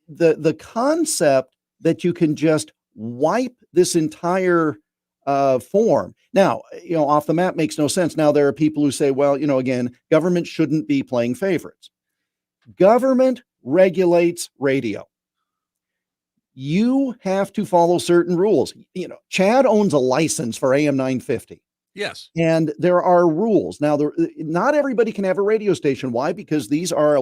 the concept that you can just wipe this entire form. Now, off the map makes no sense. Now, there are people who say, well, again, government shouldn't be playing favorites. Government regulates radio. You have to follow certain rules. Chad owns a license for AM 950. Yes. And there are rules. Now, not everybody can have a radio station. Why? Because these are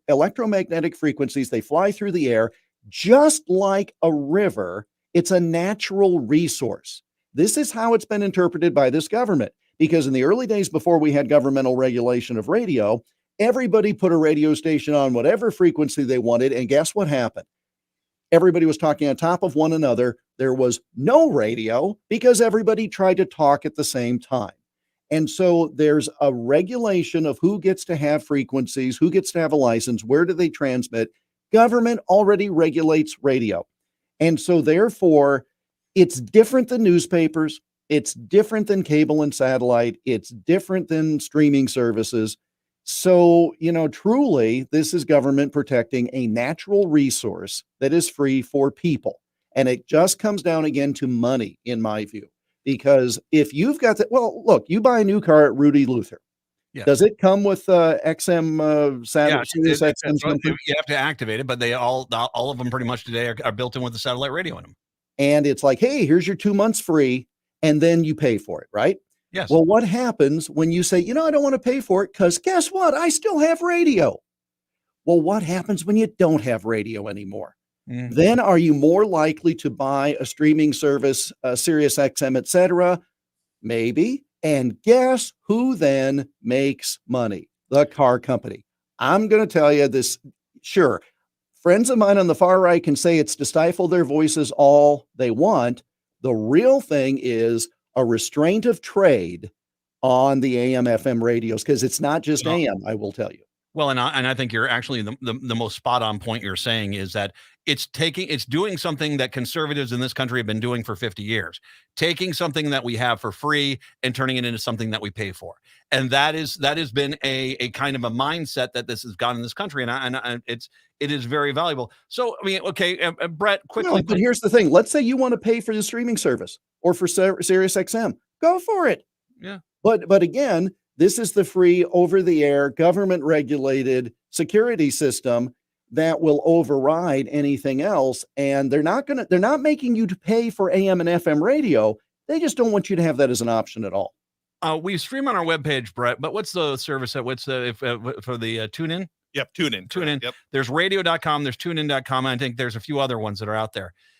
electromagnetic frequencies. They fly through the air just like a river. It's a natural resource. This is how it's been interpreted by this government, because in the early days before we had governmental regulation of radio, everybody put a radio station on whatever frequency they wanted. And guess what happened? Everybody was talking on top of one another. There was no radio because everybody tried to talk at the same time. And so there's a regulation of who gets to have frequencies, who gets to have a license, where do they transmit. Government already regulates radio. And so therefore, it's different than newspapers. It's different than cable and satellite. It's different than streaming services. So, truly, this is government protecting a natural resource that is free for people. And it just comes down again to money, in my view, because if you've got that, well, look, you buy a new car at Rudy Luther. Yes. Does it come with XM satellite? You have to activate it, but they all of them pretty much today are built in with the satellite radio in them. And it's like, hey, here's your 2 months free, and then you pay for it, right? Yes. Well, what happens when you say, I don't want to pay for it because guess what? I still have radio. Well, what happens when you don't have radio anymore? Mm-hmm. Then are you more likely to buy a streaming service, Sirius XM, etc.? Maybe. And guess who then makes money? The car company. I'm going to tell you this. Sure. Friends of mine on the far right can say it's to stifle their voices all they want. The real thing is a restraint of trade on the AM FM radios, because it's not just AM, I will tell you. Well, and I think you're actually the most spot on point you're saying is that it's doing something that conservatives in this country have been doing for 50 years, taking something that we have for free and turning it into something that we pay for. And that has been a kind of a mindset that this has gone in this country. And it is very valuable. So, I mean, okay, Brett, quickly. No, but here's the thing. Let's say you want to pay for the streaming service or for Sirius XM. Go for it. Yeah. But again, this is the free over-the-air government-regulated security system that will override anything else. And they're not making you to pay for AM and FM radio. They just don't want you to have that as an option at all. We stream on our webpage, Brett, but what's the service for the TuneIn? Yep, TuneIn. TuneIn. Yep. There's radio.com, there's tunein.com. I think there's a few other ones that are out there.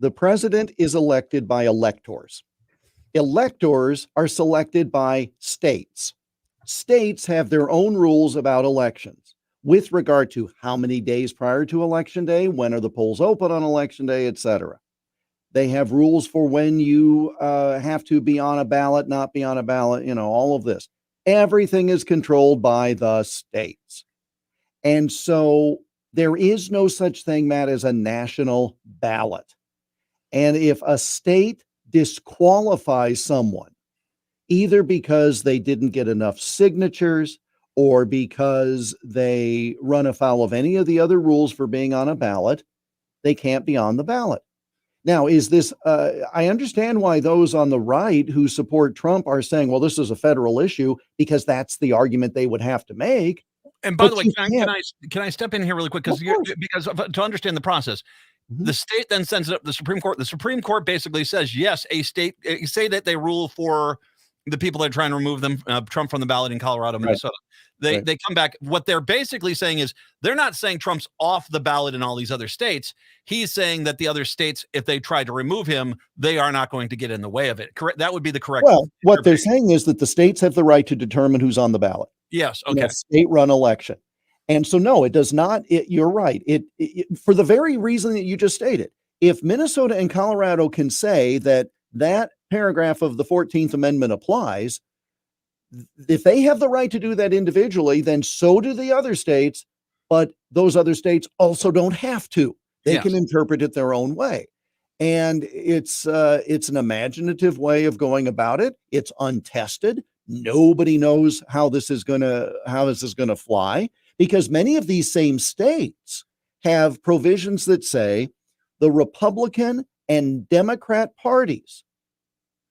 The president is elected by electors. Electors are selected by states. States have their own rules about elections with regard to how many days prior to election day, when are the polls open on election day, etc. They have rules for when you have to be on a ballot, not be on a ballot, all of this. Everything is controlled by the states. And so there is no such thing, Matt, as a national ballot. And if a state disqualifies someone, either because they didn't get enough signatures or because they run afoul of any of the other rules for being on a ballot, they can't be on the ballot. Now, is this, I understand why those on the right who support Trump are saying, well, this is a federal issue, because that's the argument they would have to make. And by the But way, you can I step in here really quick? Of course. Because to understand the process, the state then sends it up to the Supreme Court. The Supreme Court basically says, yes, a state, say that they rule for the people that are trying to remove them, Trump from the ballot in Colorado, Minnesota. They come back. What they're basically saying is they're not saying Trump's off the ballot in all these other states. He's saying that the other states, if they try to remove him, they are not going to get in the way of it. Correct. That would be the correct. Well, what they're saying is that the states have the right to determine who's on the ballot. Yes. In Okay. a state-run election. And so, no, it does not. You're right. It for the very reason that you just stated. If Minnesota and Colorado can say that paragraph of the 14th Amendment applies, if they have the right to do that individually, then so do the other states. But those other states also don't have to. They can interpret it their own way. And it's an imaginative way of going about it. It's untested. Nobody knows how this is gonna fly, because many of these same states have provisions that say the Republican and Democrat parties.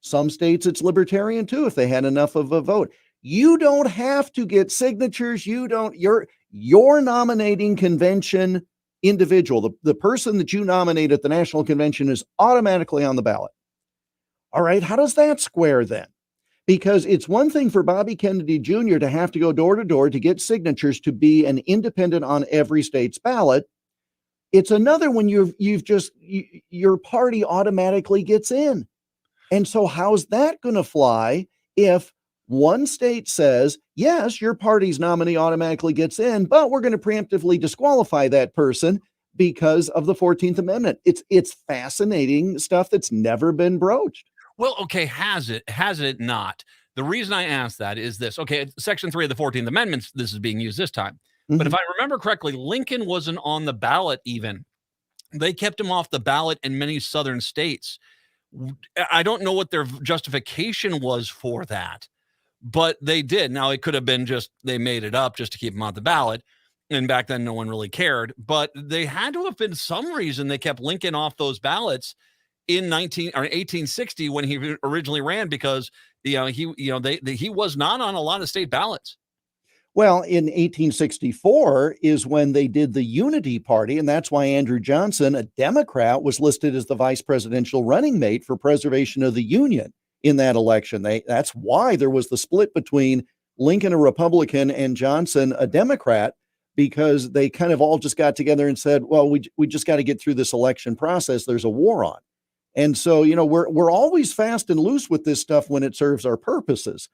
Some states it's libertarian too, if they had enough of a vote. You don't have to get signatures. Your nominating convention individual, the person that you nominate at the national convention, is automatically on the ballot. All right, how does that square then? Because it's one thing for Bobby Kennedy Jr. to have to go door to door to get signatures to be an independent on every state's ballot. It's another when your party automatically gets in. And so how's that going to fly if one state says, yes, your party's nominee automatically gets in, but we're going to preemptively disqualify that person because of the 14th Amendment? It's fascinating stuff that's never been broached. Well, okay, has it not? The reason I ask that is this. Okay, Section 3 of the 14th Amendment, this is being used this time. But if I remember correctly, Lincoln wasn't on the ballot even. They kept him off the ballot in many southern states. I don't know what their justification was for that, but they did. Now, it could have been just they made it up just to keep him on the ballot. And back then, no one really cared. But they had to have been some reason they kept Lincoln off those ballots in 1860 when he originally ran, because he was not on a lot of state ballots. Well, in 1864 is when they did the Unity Party, and that's why Andrew Johnson, a Democrat, was listed as the vice presidential running mate for preservation of the Union in that election. That's why there was the split between Lincoln, a Republican, and Johnson, a Democrat, because they kind of all just got together and said, well, we just got to get through this election process. There's a war on. And so, we're always fast and loose with this stuff when it serves our purposes.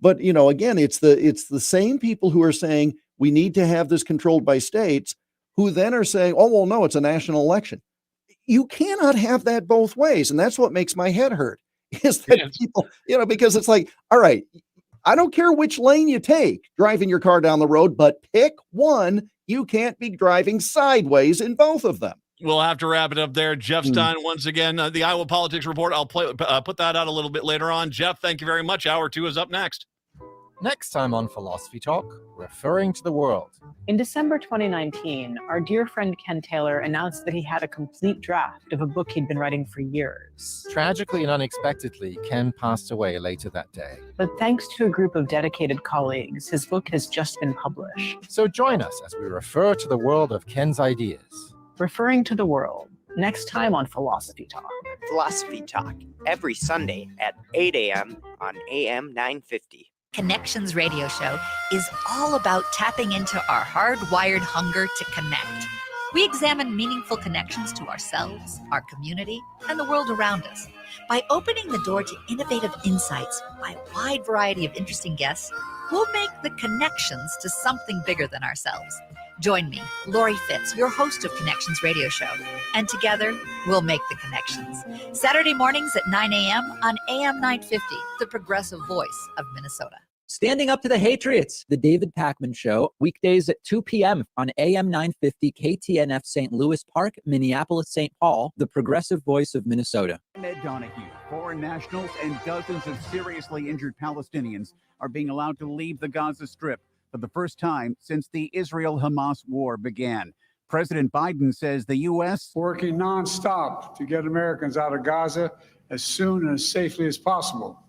But, again, it's the same people who are saying we need to have this controlled by states who then are saying, oh, well, no, it's a national election. You cannot have that both ways. And that's what makes my head hurt, is that people, because it's like, all right, I don't care which lane you take driving your car down the road, but pick one. You can't be driving sideways in both of them. We'll have to wrap it up there. Jeff Stein, once again, the Iowa Politics Report. I'll put that out a little bit later on. Jeff, thank you very much. Hour 2 is up next. Next time on Philosophy Talk, referring to the world. In December 2019, our dear friend Ken Taylor announced that he had a complete draft of a book he'd been writing for years. Tragically and unexpectedly, Ken passed away later that day. But thanks to a group of dedicated colleagues, his book has just been published. So join us as we refer to the world of Ken's ideas. Referring to the world, next time on Philosophy Talk. Philosophy Talk, every Sunday at 8 a.m. on AM 950. Connections Radio Show is all about tapping into our hardwired hunger to connect. We examine meaningful connections to ourselves, our community, and the world around us. By opening the door to innovative insights by a wide variety of interesting guests, we'll make the connections to something bigger than ourselves. Join me, Lori Fitz, your host of Connections Radio Show, and together we'll make the connections. Saturday mornings at 9 a.m. on AM 950, the progressive voice of Minnesota. Standing Up to the Hatriots, the David Pakman Show, weekdays at 2 p.m. on AM 950 KTNF St. Louis Park, Minneapolis, St. Paul, the progressive voice of Minnesota. Ed Donahue, foreign nationals and dozens of seriously injured Palestinians are being allowed to leave the Gaza Strip for the first time since the Israel-Hamas war began. President Biden says the U.S. working nonstop to get Americans out of Gaza as soon and as safely as possible.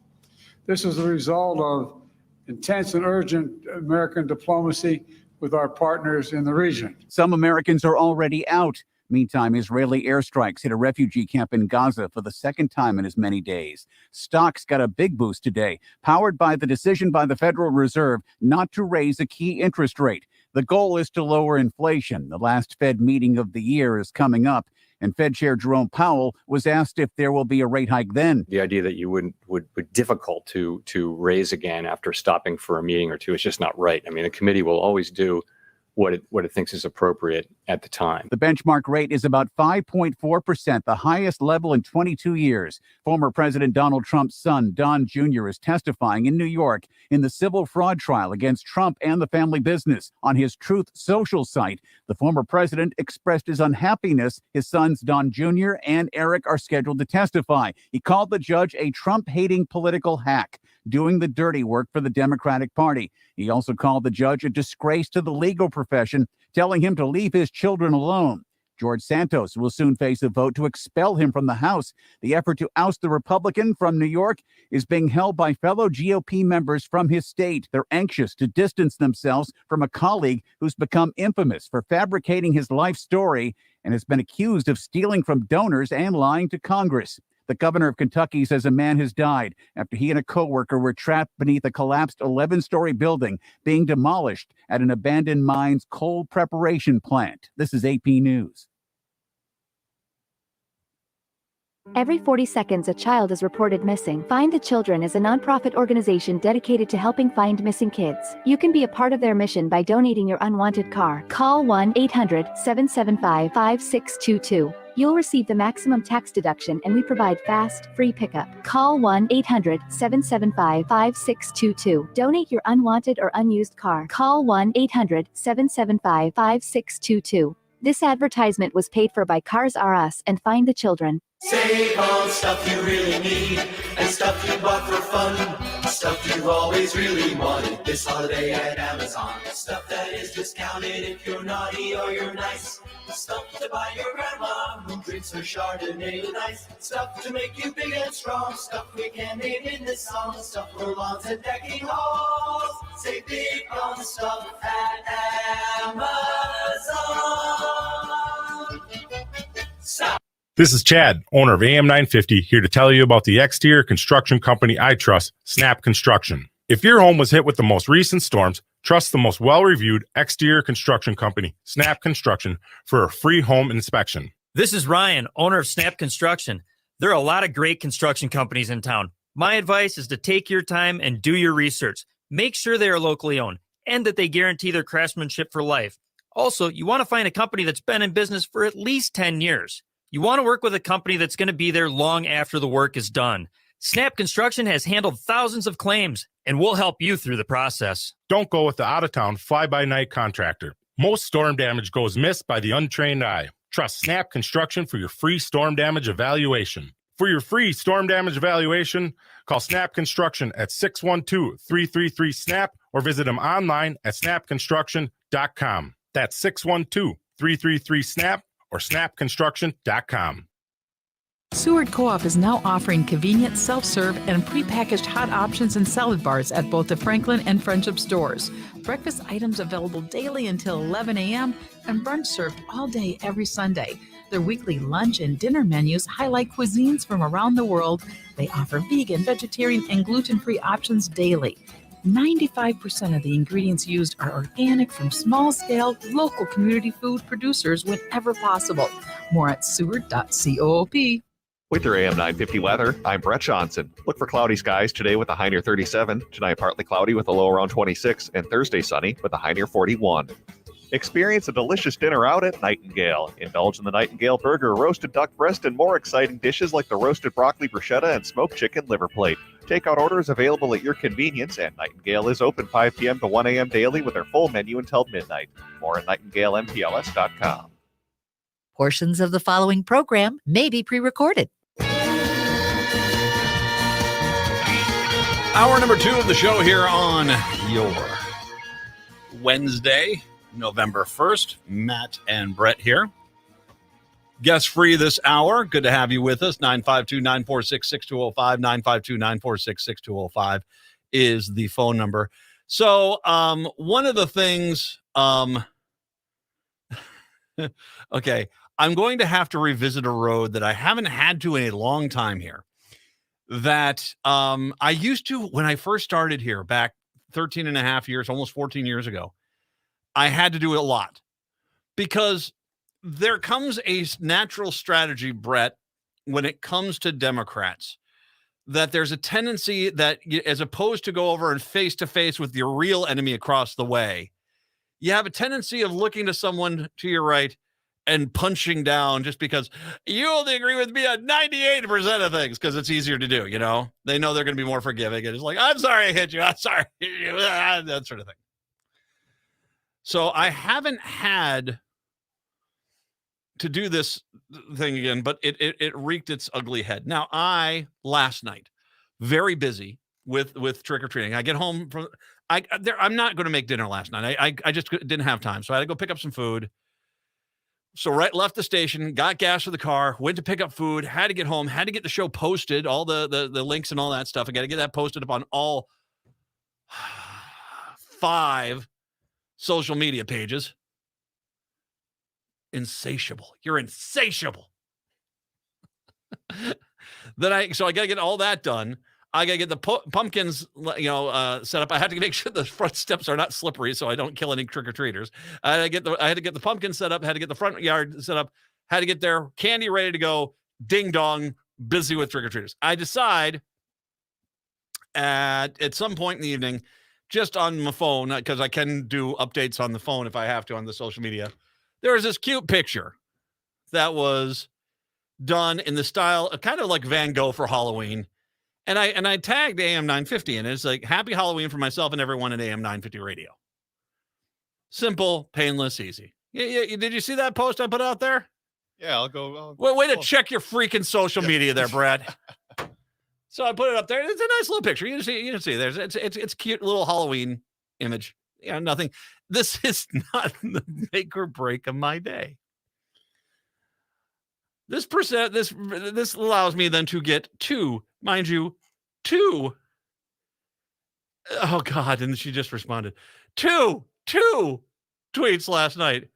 This is the result of intense and urgent American diplomacy with our partners in the region. Some Americans are already out. Meantime, Israeli airstrikes hit a refugee camp in Gaza for the second time in as many days. Stocks got a big boost today, powered by the decision by the Federal Reserve not to raise a key interest rate. The goal is to lower inflation. The last Fed meeting of the year is coming up, and Fed Chair Jerome Powell was asked if there will be a rate hike then. The idea that you would be difficult to raise again after stopping for a meeting or two is just not right. I mean, the committee will always do what it thinks is appropriate at the time. The benchmark rate is about 5.4%, the highest level in 22 years. Former President Donald Trump's son, Don Jr., is testifying in New York in the civil fraud trial against Trump and the family business. On his Truth Social site, the former president expressed his unhappiness. His sons, Don Jr. and Eric, are scheduled to testify. He called the judge a Trump-hating political hack, doing the dirty work for the Democratic Party. He also called the judge a disgrace to the legal profession, telling him to leave his children alone. George Santos will soon face a vote to expel him from the House. The effort to oust the Republican from New York is being held by fellow GOP members from his state. They're anxious to distance themselves from a colleague who's become infamous for fabricating his life story and has been accused of stealing from donors and lying to Congress. The governor of Kentucky says a man has died after he and a co-worker were trapped beneath a collapsed 11-story building being demolished at an abandoned mines coal preparation plant. This is AP News. Every 40 seconds, a child is reported missing. Find the Children is a nonprofit organization dedicated to helping find missing kids. You can be a part of their mission by donating your unwanted car. Call 1-800-775-5622. You'll receive the maximum tax deduction, and we provide fast, free pickup. Call 1-800-775-5622. Donate your unwanted or unused car. Call 1-800-775-5622. This advertisement was paid for by Cars R Us and Find the Children. Save on stuff you really need and stuff you bought for fun. Stuff you've always really wanted this holiday at Amazon. Stuff that is discounted if you're naughty or you're nice. Stuff to buy your grandma who drinks her Chardonnay with ice. Stuff to make you big and strong. Stuff we can name in this song. Stuff for lawns and decking halls. Save big on stuff at Amazon. Stop. This is Chad, owner of AM 950, here to tell you about the exterior construction company I trust, Snap Construction. If your home was hit with the most recent storms, trust the most well-reviewed exterior construction company, Snap Construction, for a free home inspection. This is Ryan, owner of Snap Construction. There are a lot of great construction companies in town. My advice is to take your time and do your research. Make sure they are locally owned and that they guarantee their craftsmanship for life. Also, you want to find a company that's been in business for at least 10 years. You want to work with a company that's going to be there long after the work is done. Snap Construction has handled thousands of claims, and we'll help you through the process. Don't go with the out-of-town fly-by-night contractor. Most storm damage goes missed by the untrained eye. Trust Snap Construction for your free storm damage evaluation. For your free storm damage evaluation, call Snap Construction at 612-333-SNAP or visit them online at snapconstruction.com. That's 612-333-SNAP or snapconstruction.com. Seward Co-op is now offering convenient self-serve and prepackaged hot options and salad bars at both the Franklin and Friendship stores. Breakfast items available daily until 11 a.m. and brunch served all day every Sunday. Their weekly lunch and dinner menus highlight cuisines from around the world. They offer vegan, vegetarian, and gluten-free options daily. 95% of the ingredients used are organic from small-scale, local community food producers whenever possible. More at seward.coop. With your AM 950 weather, I'm Brett Johnson. Look for cloudy skies today with a high near 37. Tonight, partly cloudy with a low around 26. And Thursday, sunny with a high near 41. Experience a delicious dinner out at Nightingale. Indulge in the Nightingale burger, roasted duck breast, and more exciting dishes like the roasted broccoli bruschetta and smoked chicken liver plate. Takeout orders available at your convenience, and Nightingale is open 5 p.m. to 1 a.m. daily with their full menu until midnight. More at nightingalempls.com. Portions of the following program may be pre-recorded. Hour number 2 of the show here on your Wednesday, November 1st. Matt and Brett here. Guest free this hour. Good to have you with us. 952-946-6205. 952-946-6205 is the phone number. So one of the things, okay, I'm going to have to revisit a road that I haven't had to in a long time here. That I used to, when I first started here back 13 and a half years, almost 14 years ago, I had to do it a lot because there comes a natural strategy, Brett, when it comes to Democrats, that there's a tendency that as opposed to go over and face to face with your real enemy across the way, you have a tendency of looking to someone to your right and punching down just because you only agree with me on 98% of things because it's easier to do, you know? They know they're going to be more forgiving. And it's like, I'm sorry I hit you. I'm sorry. That sort of thing. So I haven't had to do this thing again, but it wreaked its ugly head. Now, last night, very busy with trick-or-treating. I get home from, I'm not going to make dinner last night. I just didn't have time. So I had to go pick up some food. So left the station, got gas for the car, went to pick up food, had to get home, had to get the show posted, all the links and all that stuff. I got to get that posted up on all 5 social media pages. Insatiable. You're insatiable. So I got to get all that done. I got to get the pumpkins, set up. I had to make sure the front steps are not slippery so I don't kill any trick-or-treaters. I had to get the pumpkins set up, had to get the front yard set up, had to get their candy ready to go. Ding dong, busy with trick-or-treaters. I decide at some point in the evening, just on my phone, because I can do updates on the phone if I have to on the social media, there was this cute picture that was done in the style of kind of like Van Gogh for Halloween. And I tagged AM 950, and it's like, happy Halloween for myself and everyone at AM 950 radio. Simple, painless, easy. Yeah. Did you see that post I put out there? Yeah, I'll go. Way to check your freaking social media there, Brad. So I put it up there. It's a nice little picture. You can see there's it's cute little Halloween image. Yeah, nothing. This is not the make or break of my day. This allows me then to get two. Oh God. And she just responded. Two tweets last night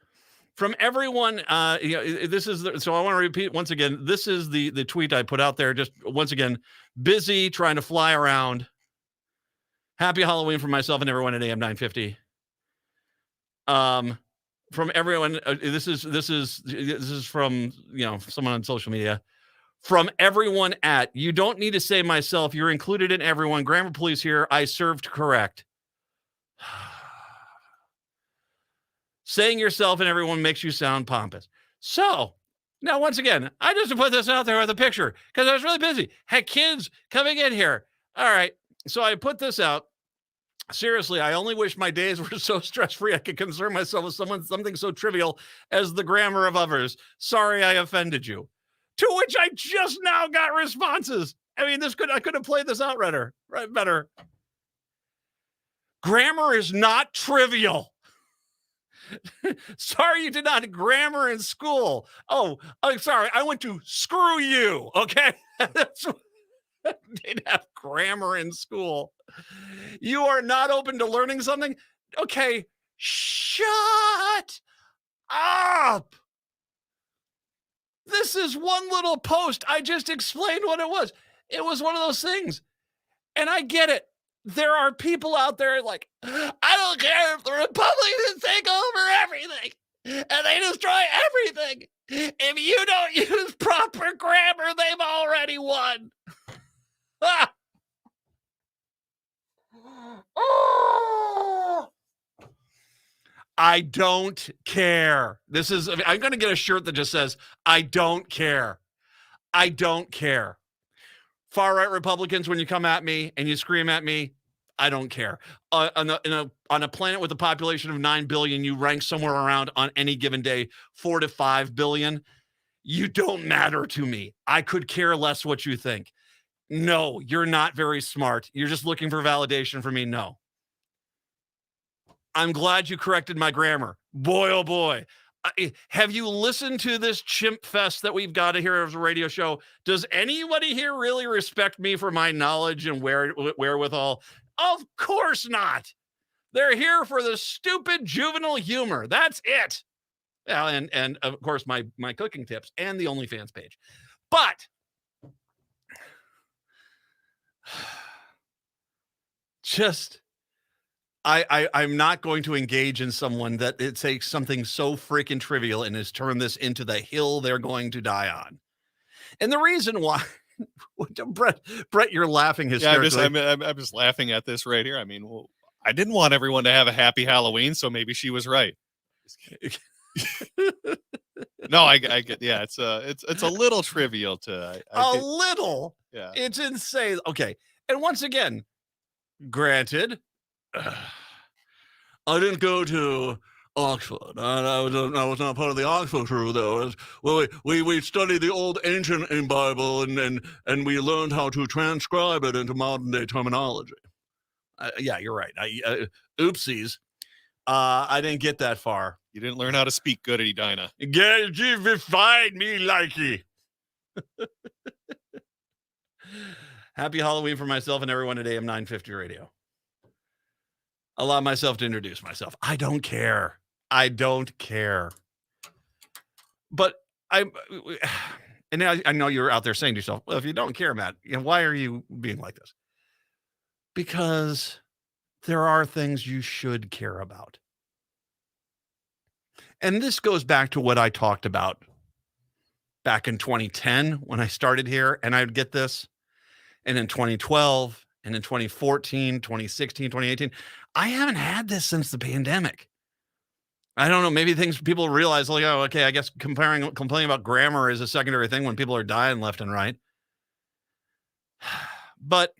from everyone. So I want to repeat once again, this is the tweet I put out there. Just once again, busy trying to fly around. Happy Halloween for myself and everyone at AM 950. From everyone. This is from, someone on social media. From everyone at, you don't need to say myself. You're included in everyone. Grammar police here. I served correct. Saying yourself and everyone makes you sound pompous. So now, once again, I just put this out there with a picture because I was really busy. Had kids coming in here. All right. So I put this out. Seriously, I only wish my days were so stress-free I could concern myself with something so trivial as the grammar of others. Sorry I offended you. To which I just now got responses. I mean, I could have played this out better. Grammar is not trivial. Sorry you did not grammar in school. Oh, I'm sorry. I went to screw you. Okay. Didn't have grammar in school. You are not open to learning something? Okay. Shut up. This is one little post. I just explained what it was. It was one of those things. And I get it. there are people out there like, I don't care if the Republicans take over everything and they destroy everything. If you don't use proper grammar, they've already won. Ah! I don't care. I'm going to get a shirt that just says, I don't care. I don't care. Far right Republicans, when you come at me and you scream at me, I don't care. On a planet with a population of 9 billion, you rank somewhere around on any given day 4 to 5 billion. You don't matter to me. I could care less what you think. No, you're not very smart. You're just looking for validation from me. No. I'm glad you corrected my grammar. Boy, oh boy. Have you listened to this chimp fest that we've got here as a radio show? Does anybody here really respect me for my knowledge and wherewithal? Of course not. They're here for the stupid juvenile humor. That's it. Well, and of course my cooking tips and the OnlyFans page. But just I'm not going to engage in someone that it takes something so freaking trivial and has turned this into the hill they're going to die on. And the reason why, Brett, you're laughing hysterically. Yeah, I'm just laughing at this right here. I mean, well, I didn't want everyone to have a happy Halloween, so maybe she was right. No, I get. Yeah, it's a little trivial to little. Yeah, it's insane. Okay, and once again, granted. I didn't go to Oxford. I was not part of the Oxford crew, though. Well, we studied the old ancient Bible and we learned how to transcribe it into modern day terminology. Yeah, you're right. Oopsies. I didn't get that far. You didn't learn how to speak good at Edina. Find me likey. Happy Halloween for myself and everyone at AM 950 Radio. Allow myself to introduce myself. I don't care. I don't care. But and now I know you're out there saying to yourself, well, if you don't care, Matt, why are you being like this? Because there are things you should care about. And this goes back to what I talked about back in 2010 when I started here, and I'd get this. And in 2012, and in 2014, 2016, 2018, I haven't had this since the pandemic. I don't know. Maybe people realize, like, oh, okay, I guess complaining about grammar is a secondary thing when people are dying left and right. But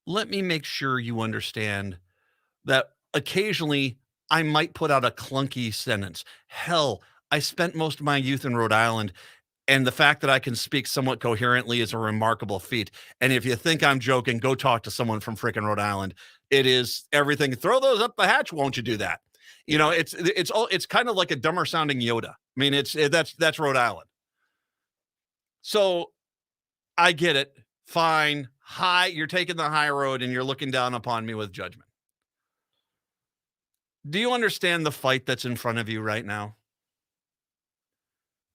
let me make sure you understand that occasionally I might put out a clunky sentence. Hell, I spent most of my youth in Rhode Island. And the fact that I can speak somewhat coherently is a remarkable feat. And if you think I'm joking, go talk to someone from freaking Rhode Island. It is everything. Throw those up the hatch. Won't you do that? It's kind of like a dumber sounding Yoda. I mean, that's Rhode Island. So I get it. Fine. You're taking the high road and you're looking down upon me with judgment. Do you understand the fight that's in front of you right now?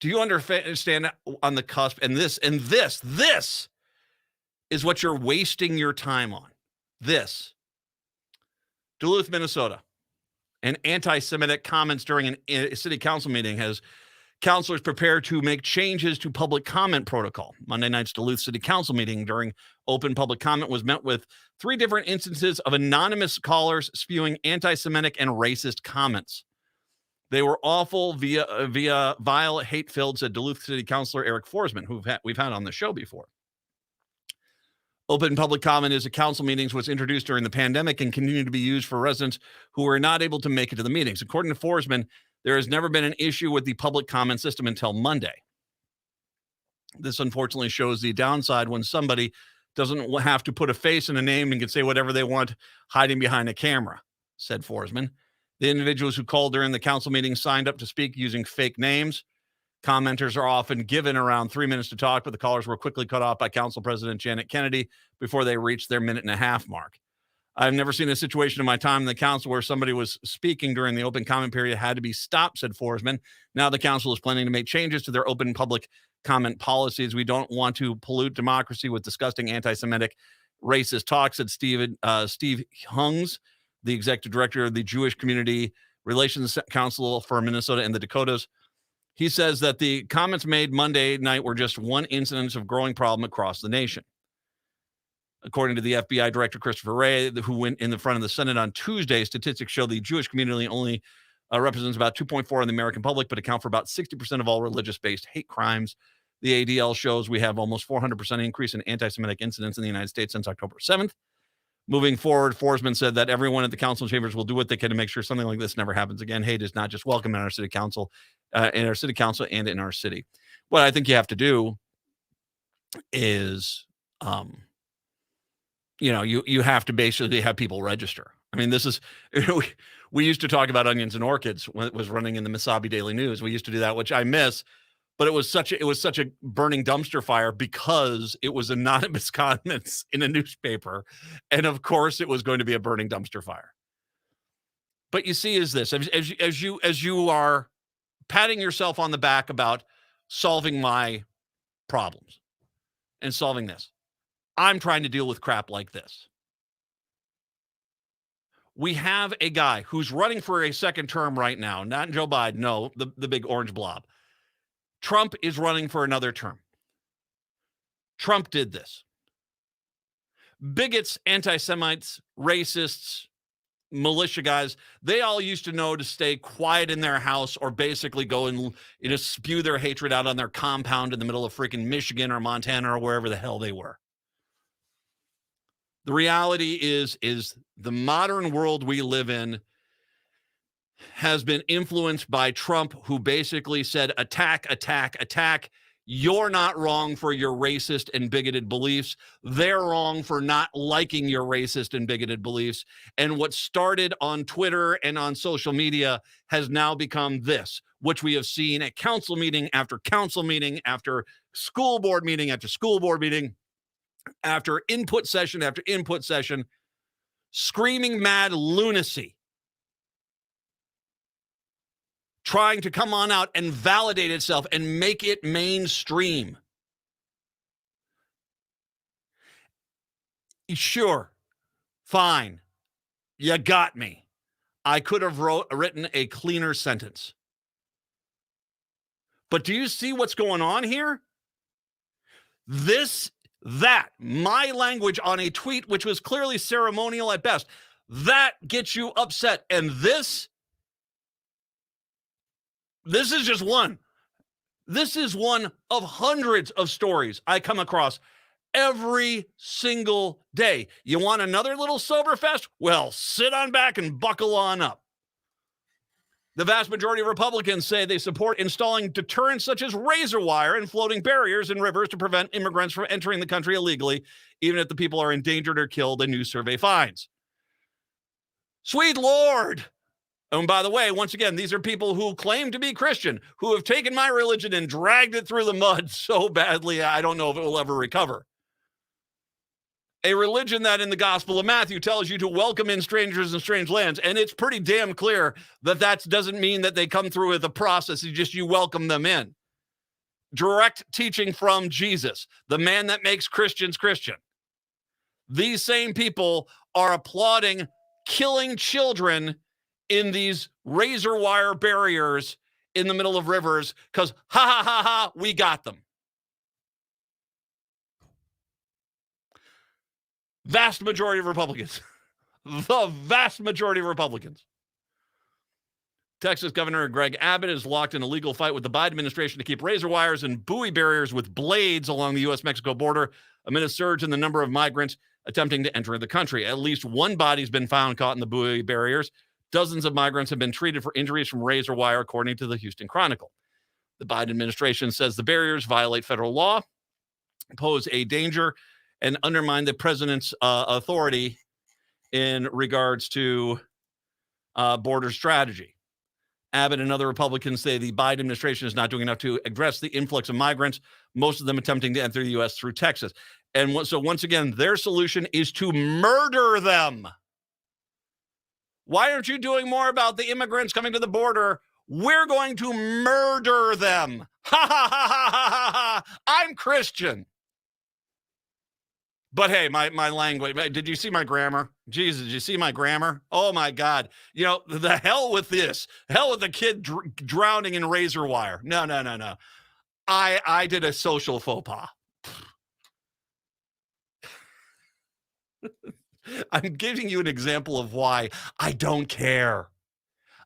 Do you understand on the cusp? And this is what you're wasting your time on. This. Duluth, Minnesota. An anti-Semitic comments during a city council meeting has councilors prepared to make changes to public comment protocol. Monday night's Duluth City Council meeting during open public comment was met with 3 different instances of anonymous callers spewing anti-Semitic and racist comments. They were awful via vile, hate-filled, said Duluth City Councilor Eric Forsman, who we've had on the show before. Open public comment is a council meetings was introduced during the pandemic and continued to be used for residents who were not able to make it to the meetings. According to Forsman, there has never been an issue with the public comment system until Monday. This unfortunately shows the downside when somebody doesn't have to put a face and a name and can say whatever they want hiding behind a camera, said Forsman. The individuals who called during the council meeting signed up to speak using fake names. Commenters are often given around 3 minutes to talk, but the callers were quickly cut off by Council President Janet Kennedy before they reached their minute-and-a-half mark. I've never seen a situation in my time in the council where somebody was speaking during the open comment period had to be stopped, said Forsman. Now the council is planning to make changes to their open public comment policies. We don't want to pollute democracy with disgusting anti-Semitic, racist talk, said Steve Hungs, the executive director of the Jewish Community Relations Council for Minnesota and the Dakotas. He says that the comments made Monday night were just one incidence of growing problem across the nation. According to the FBI director, Christopher Wray, who went in the front of the Senate on Tuesday, statistics show the Jewish community only represents about 2.4% of the American public, but account for about 60% of all religious-based hate crimes. The ADL shows we have almost 400% increase in anti-Semitic incidents in the United States since October 7th. Moving forward, Forsman said that everyone at the council chambers will do what they can to make sure something like this never happens again. Hate is not just welcome in our city council, and in our city. What I think you have to do is, you have to basically have people register. I mean, this is, we used to talk about onions and orchids when it was running in the Misabi Daily News. We used to do that, which I miss. But it was such a burning dumpster fire because it was anonymous comments in a newspaper, and of course it was going to be a burning dumpster fire. But you see, is this as you are patting yourself on the back about solving my problems and solving this, I'm trying to deal with crap like this. We have a guy who's running for a second term right now, not Joe Biden, no, the big orange blob. Trump is running for another term. Trump did this. Bigots, anti-Semites, racists, militia guys, they all used to know to stay quiet in their house or basically go and spew their hatred out on their compound in the middle of freaking Michigan or Montana or wherever the hell they were. The reality is the modern world we live in has been influenced by Trump, who basically said, attack, attack, attack. You're not wrong for your racist and bigoted beliefs. They're wrong for not liking your racist and bigoted beliefs. And what started on Twitter and on social media has now become this, which we have seen at council meeting after council meeting, after school board meeting after school board meeting, after input session after input session, screaming mad lunacy, trying to come on out and validate itself and make it mainstream. Sure, fine, you got me. I could have written a cleaner sentence. But do you see what's going on here? My language on a tweet, which was clearly ceremonial at best, that gets you upset. And this is just one. This is one of hundreds of stories I come across every single day. You want another little Soberfest? Well, sit on back and buckle on up. The vast majority of Republicans say they support installing deterrents such as razor wire and floating barriers in rivers to prevent immigrants from entering the country illegally, even if the people are endangered or killed, a new survey finds. Sweet Lord. And by the way, once again, these are people who claim to be Christian, who have taken my religion and dragged it through the mud so badly, I don't know if it will ever recover. A religion that in the Gospel of Matthew tells you to welcome in strangers in strange lands. And it's pretty damn clear that doesn't mean that they come through with a process. It's just you welcome them in. Direct teaching from Jesus, the man that makes Christians Christian. These same people are applauding killing children in these razor wire barriers in the middle of rivers because, we got them. Vast majority of Republicans. The vast majority of Republicans. Texas Governor Greg Abbott is locked in a legal fight with the Biden administration to keep razor wires and buoy barriers with blades along the U.S.-Mexico border amid a surge in the number of migrants attempting to enter the country. At least one body's been found caught in the buoy barriers. Dozens of migrants have been treated for injuries from razor wire, according to the Houston Chronicle. The Biden administration says the barriers violate federal law, pose a danger, and undermine the president's authority in regards to border strategy. Abbott and other Republicans say the Biden administration is not doing enough to address the influx of migrants, most of them attempting to enter the U.S. through Texas. And so once again, their solution is to murder them. Why aren't you doing more about the immigrants coming to the border? We're going to murder them. Ha ha ha ha ha ha! I'm Christian. But hey, my language, did you see my grammar? Jesus, did you see my grammar? Oh my God. You know, the hell with this. Hell with the kid drowning in razor wire. No. I did a social faux pas. I'm giving you an example of why I don't care.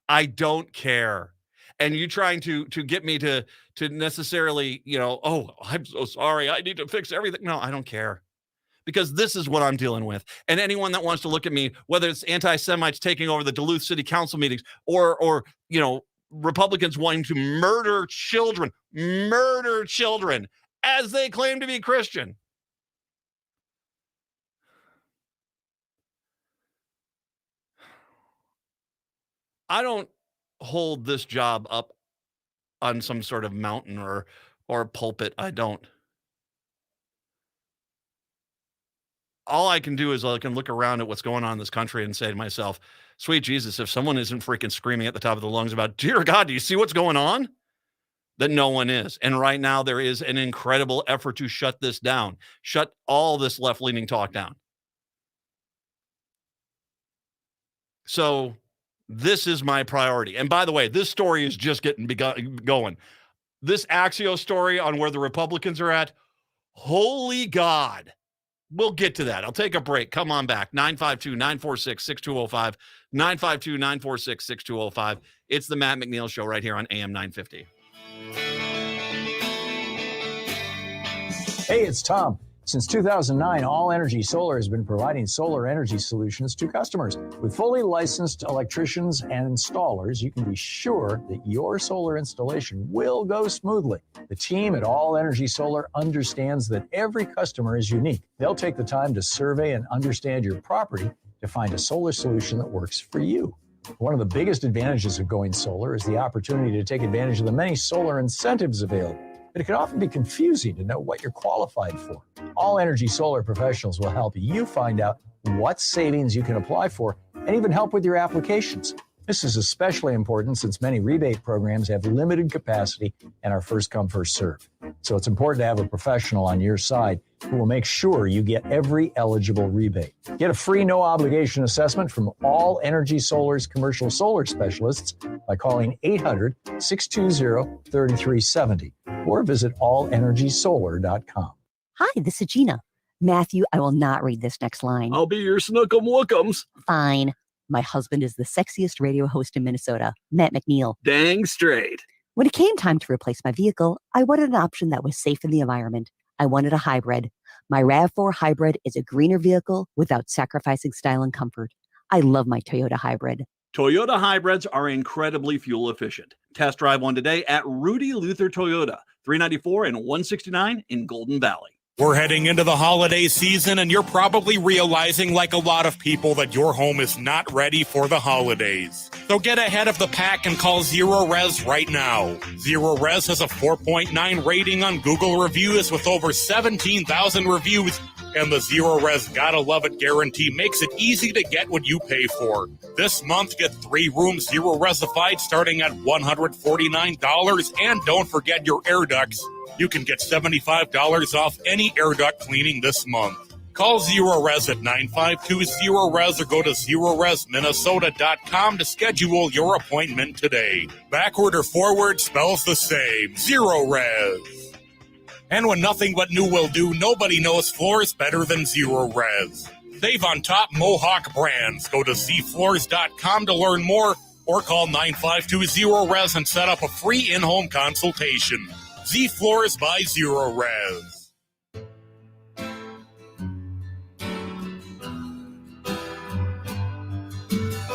I don't care. And you trying to get me to necessarily, oh, I'm so sorry. I need to fix everything. No, I don't care. Because this is what I'm dealing with. And anyone that wants to look at me, whether it's anti-Semites taking over the Duluth City Council meetings or Republicans wanting to murder children as they claim to be Christian. I don't hold this job up on some sort of mountain or pulpit. I don't. All I can do is I can look around at what's going on in this country and say to myself, sweet Jesus, if someone isn't freaking screaming at the top of their lungs about, dear God, do you see what's going on? Then no one is. And right now there is an incredible effort to shut this down, shut all this left-leaning talk down. So this is my priority. And by the way, this story is just getting going. This Axios story on where the Republicans are at, holy God. We'll get to that. I'll take a break. Come on back. 952-946-6205. 952-946-6205. It's the Matt McNeil Show right here on AM 950. Hey, it's Tom. Since 2009, All Energy Solar has been providing solar energy solutions to customers. With fully licensed electricians and installers, you can be sure that your solar installation will go smoothly. The team at All Energy Solar understands that every customer is unique. They'll take the time to survey and understand your property to find a solar solution that works for you. One of the biggest advantages of going solar is the opportunity to take advantage of the many solar incentives available. But it can often be confusing to know what you're qualified for. All Energy Solar professionals will help you find out what savings you can apply for and even help with your applications. This is especially important since many rebate programs have limited capacity and are first come, first serve. So it's important to have a professional on your side who will make sure you get every eligible rebate. Get a free no obligation assessment from All Energy Solar's commercial solar specialists by calling 800-620-3370 or visit allenergysolar.com. Hi, this is Gina. Matthew, I will not read this next line. I'll be your snookum-wookums. Fine. My husband is the sexiest radio host in Minnesota, Matt McNeil. Dang straight. When it came time to replace my vehicle, I wanted an option that was safe in the environment. I wanted a hybrid. My RAV4 hybrid is a greener vehicle without sacrificing style and comfort. I love my Toyota hybrid. Toyota hybrids are incredibly fuel efficient. Test drive one today at Rudy Luther Toyota, 394 and 169 in Golden Valley. We're heading into the holiday season, and you're probably realizing, like a lot of people, that your home is not ready for the holidays. So get ahead of the pack and call Zero Res right now. Zero Res has a 4.9 rating on Google Reviews with over 17,000 reviews, and the Zero Res Gotta Love It guarantee makes it easy to get what you pay for. This month, get 3 rooms Zero Resified starting at $149, and don't forget your air ducts. You can get $75 off any air duct cleaning this month. Call Zero Res at 952-ZERO-RES or go to ZeroResMinnesota.com to schedule your appointment today. Backward or forward spells the same. Zero Res. And when nothing but new will do, nobody knows floors better than Zero Res. Save on top Mohawk brands. Go to ZFloors.com to learn more or call 952-ZERO-RES and set up a free in-home consultation. Z Floors by Zero Res.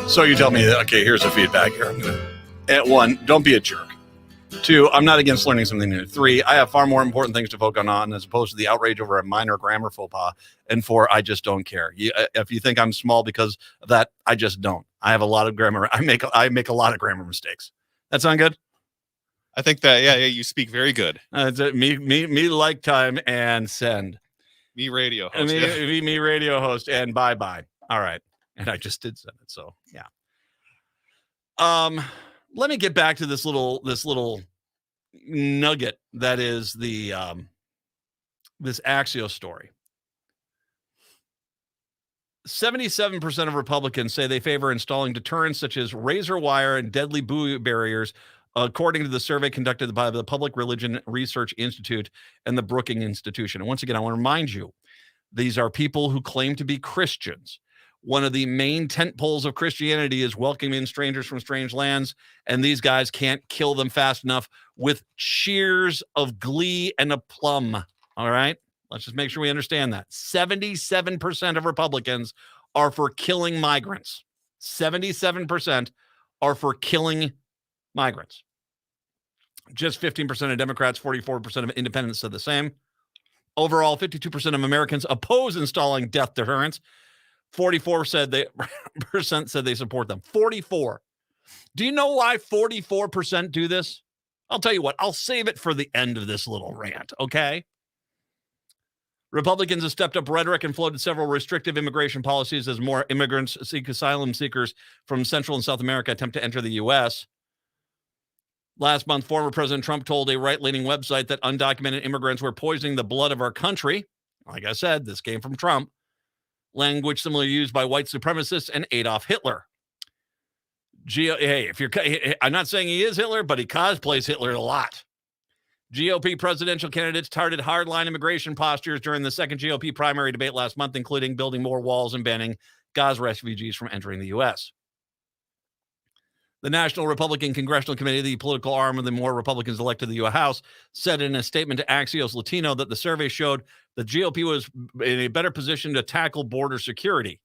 So you tell me, okay, here's the feedback here. At 1, don't be a jerk. 2, I'm not against learning something new. 3, I have far more important things to focus on as opposed to the outrage over a minor grammar faux pas. And 4, I just don't care. If you think I'm small because of that, I just don't. I have a lot of grammar. I make a lot of grammar mistakes. That sound good? I think that, yeah, you speak very good. Me like time and send. Me radio host. Me radio host and bye-bye. All right. And I just did send it. So yeah. Let me get back to this little nugget that is the this Axios story. 77% of Republicans say they favor installing deterrents such as razor wire and deadly buoy barriers, according to the survey conducted by the Public Religion Research Institute and the Brookings Institution. And once again, I want to remind you, these are people who claim to be Christians. One of the main tent poles of Christianity is welcoming in strangers from strange lands, and these guys can't kill them fast enough with cheers of glee and aplomb. All right? Let's just make sure we understand that. 77% of Republicans are for killing migrants. 77% are for killing migrants. Just 15% of Democrats, 44% of independents said the same. Overall, 52% of Americans oppose installing death deterrents. 44% said they support them. 44. Do you know why 44% do this? I'll tell you what, I'll save it for the end of this little rant, okay? Republicans have stepped up rhetoric and floated several restrictive immigration policies as more immigrants seek asylum seekers from Central and South America attempt to enter the U.S. Last month, former President Trump told a right-leaning website that undocumented immigrants were poisoning the blood of our country. Like I said, this came from Trump. Language similarly used by white supremacists and Adolf Hitler. Hey, I'm not saying he is Hitler, but he cosplays Hitler a lot. GOP presidential candidates touted hardline immigration postures during the second GOP primary debate last month, including building more walls and banning Gaza refugees from entering the U.S. The National Republican Congressional Committee, the political arm of the more Republicans elected to the U.S. House, said in a statement to Axios Latino that the survey showed the GOP was in a better position to tackle border security.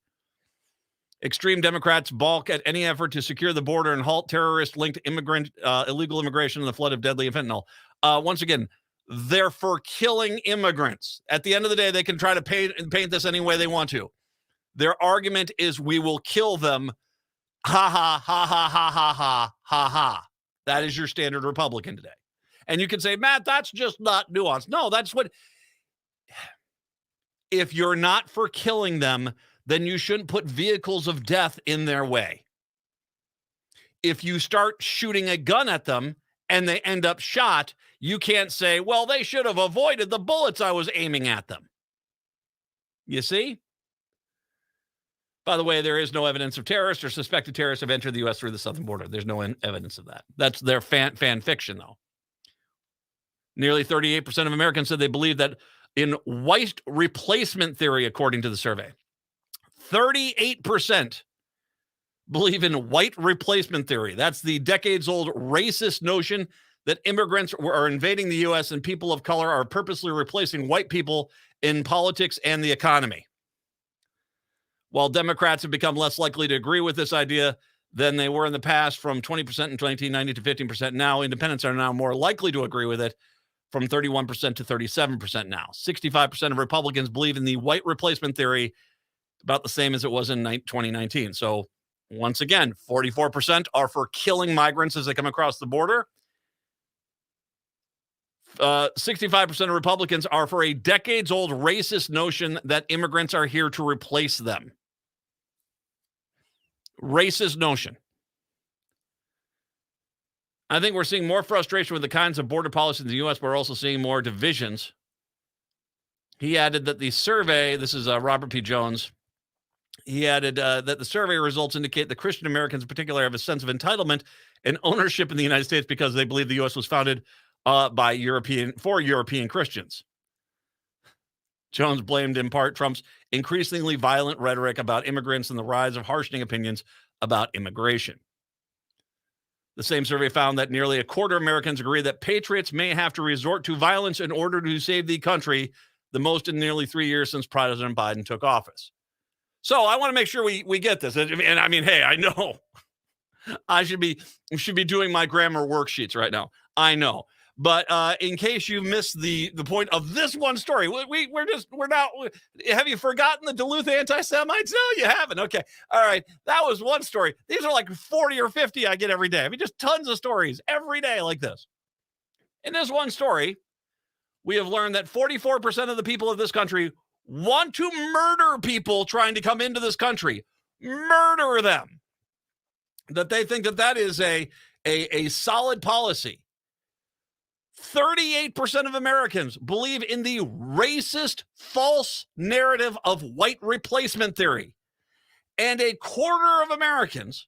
Extreme Democrats balk at any effort to secure the border and halt terrorist-linked illegal immigration and the flood of deadly fentanyl. Once again, they're for killing immigrants. At the end of the day, they can try to paint this any way they want to. Their argument is we will kill them. Ha, ha, ha, ha, ha, ha, ha, ha, ha. That is your standard Republican today. And you can say, Matt, that's just not nuanced. No, that's what... If you're not for killing them, then you shouldn't put vehicles of death in their way. If you start shooting a gun at them and they end up shot, you can't say, well, they should have avoided the bullets I was aiming at them. You see? By the way, there is no evidence of terrorists or suspected terrorists have entered the U.S. through the southern border. There's no evidence of that. That's their fan fiction, though. Nearly 38% of Americans said they believe that in white replacement theory, according to the survey. 38% believe in white replacement theory. That's the decades-old racist notion that immigrants are invading the U.S. and people of color are purposely replacing white people in politics and the economy. While Democrats have become less likely to agree with this idea than they were in the past, from 20% in 1990 to 15% now, independents are now more likely to agree with it, from 31% to 37% now. 65% of Republicans believe in the white replacement theory, about the same as it was in 2019. So once again, 44% are for killing migrants as they come across the border. 65% of Republicans are for a decades-old racist notion that immigrants are here to replace them. Racist notion. I think we're seeing more frustration with the kinds of border policies in the U.S., but we're also seeing more divisions. He added that the survey, this is Robert P. Jones, he added that the survey results indicate that Christian Americans in particular have a sense of entitlement and ownership in the United States because they believe the U.S. was founded for European Christians. Jones blamed in part Trump's increasingly violent rhetoric about immigrants and the rise of harshening opinions about immigration. The same survey found that nearly a quarter of Americans agree that patriots may have to resort to violence in order to save the country, the most in nearly 3 years since President Biden took office. So I want to make sure we get this. And I mean, hey, I know I should be doing my grammar worksheets right now. I know. But in case you missed the point of this one story, we're not. Have you forgotten the Duluth anti-Semites? No, you haven't. Okay, all right. That was one story. These are like 40 or 50 I get every day. I mean, just tons of stories every day like this. In this one story, we have learned that 44% of the people of this country want to murder people trying to come into this country. Murder them. That they think that is a solid policy. 38% of Americans believe in the racist, false narrative of white replacement theory. And a quarter of Americans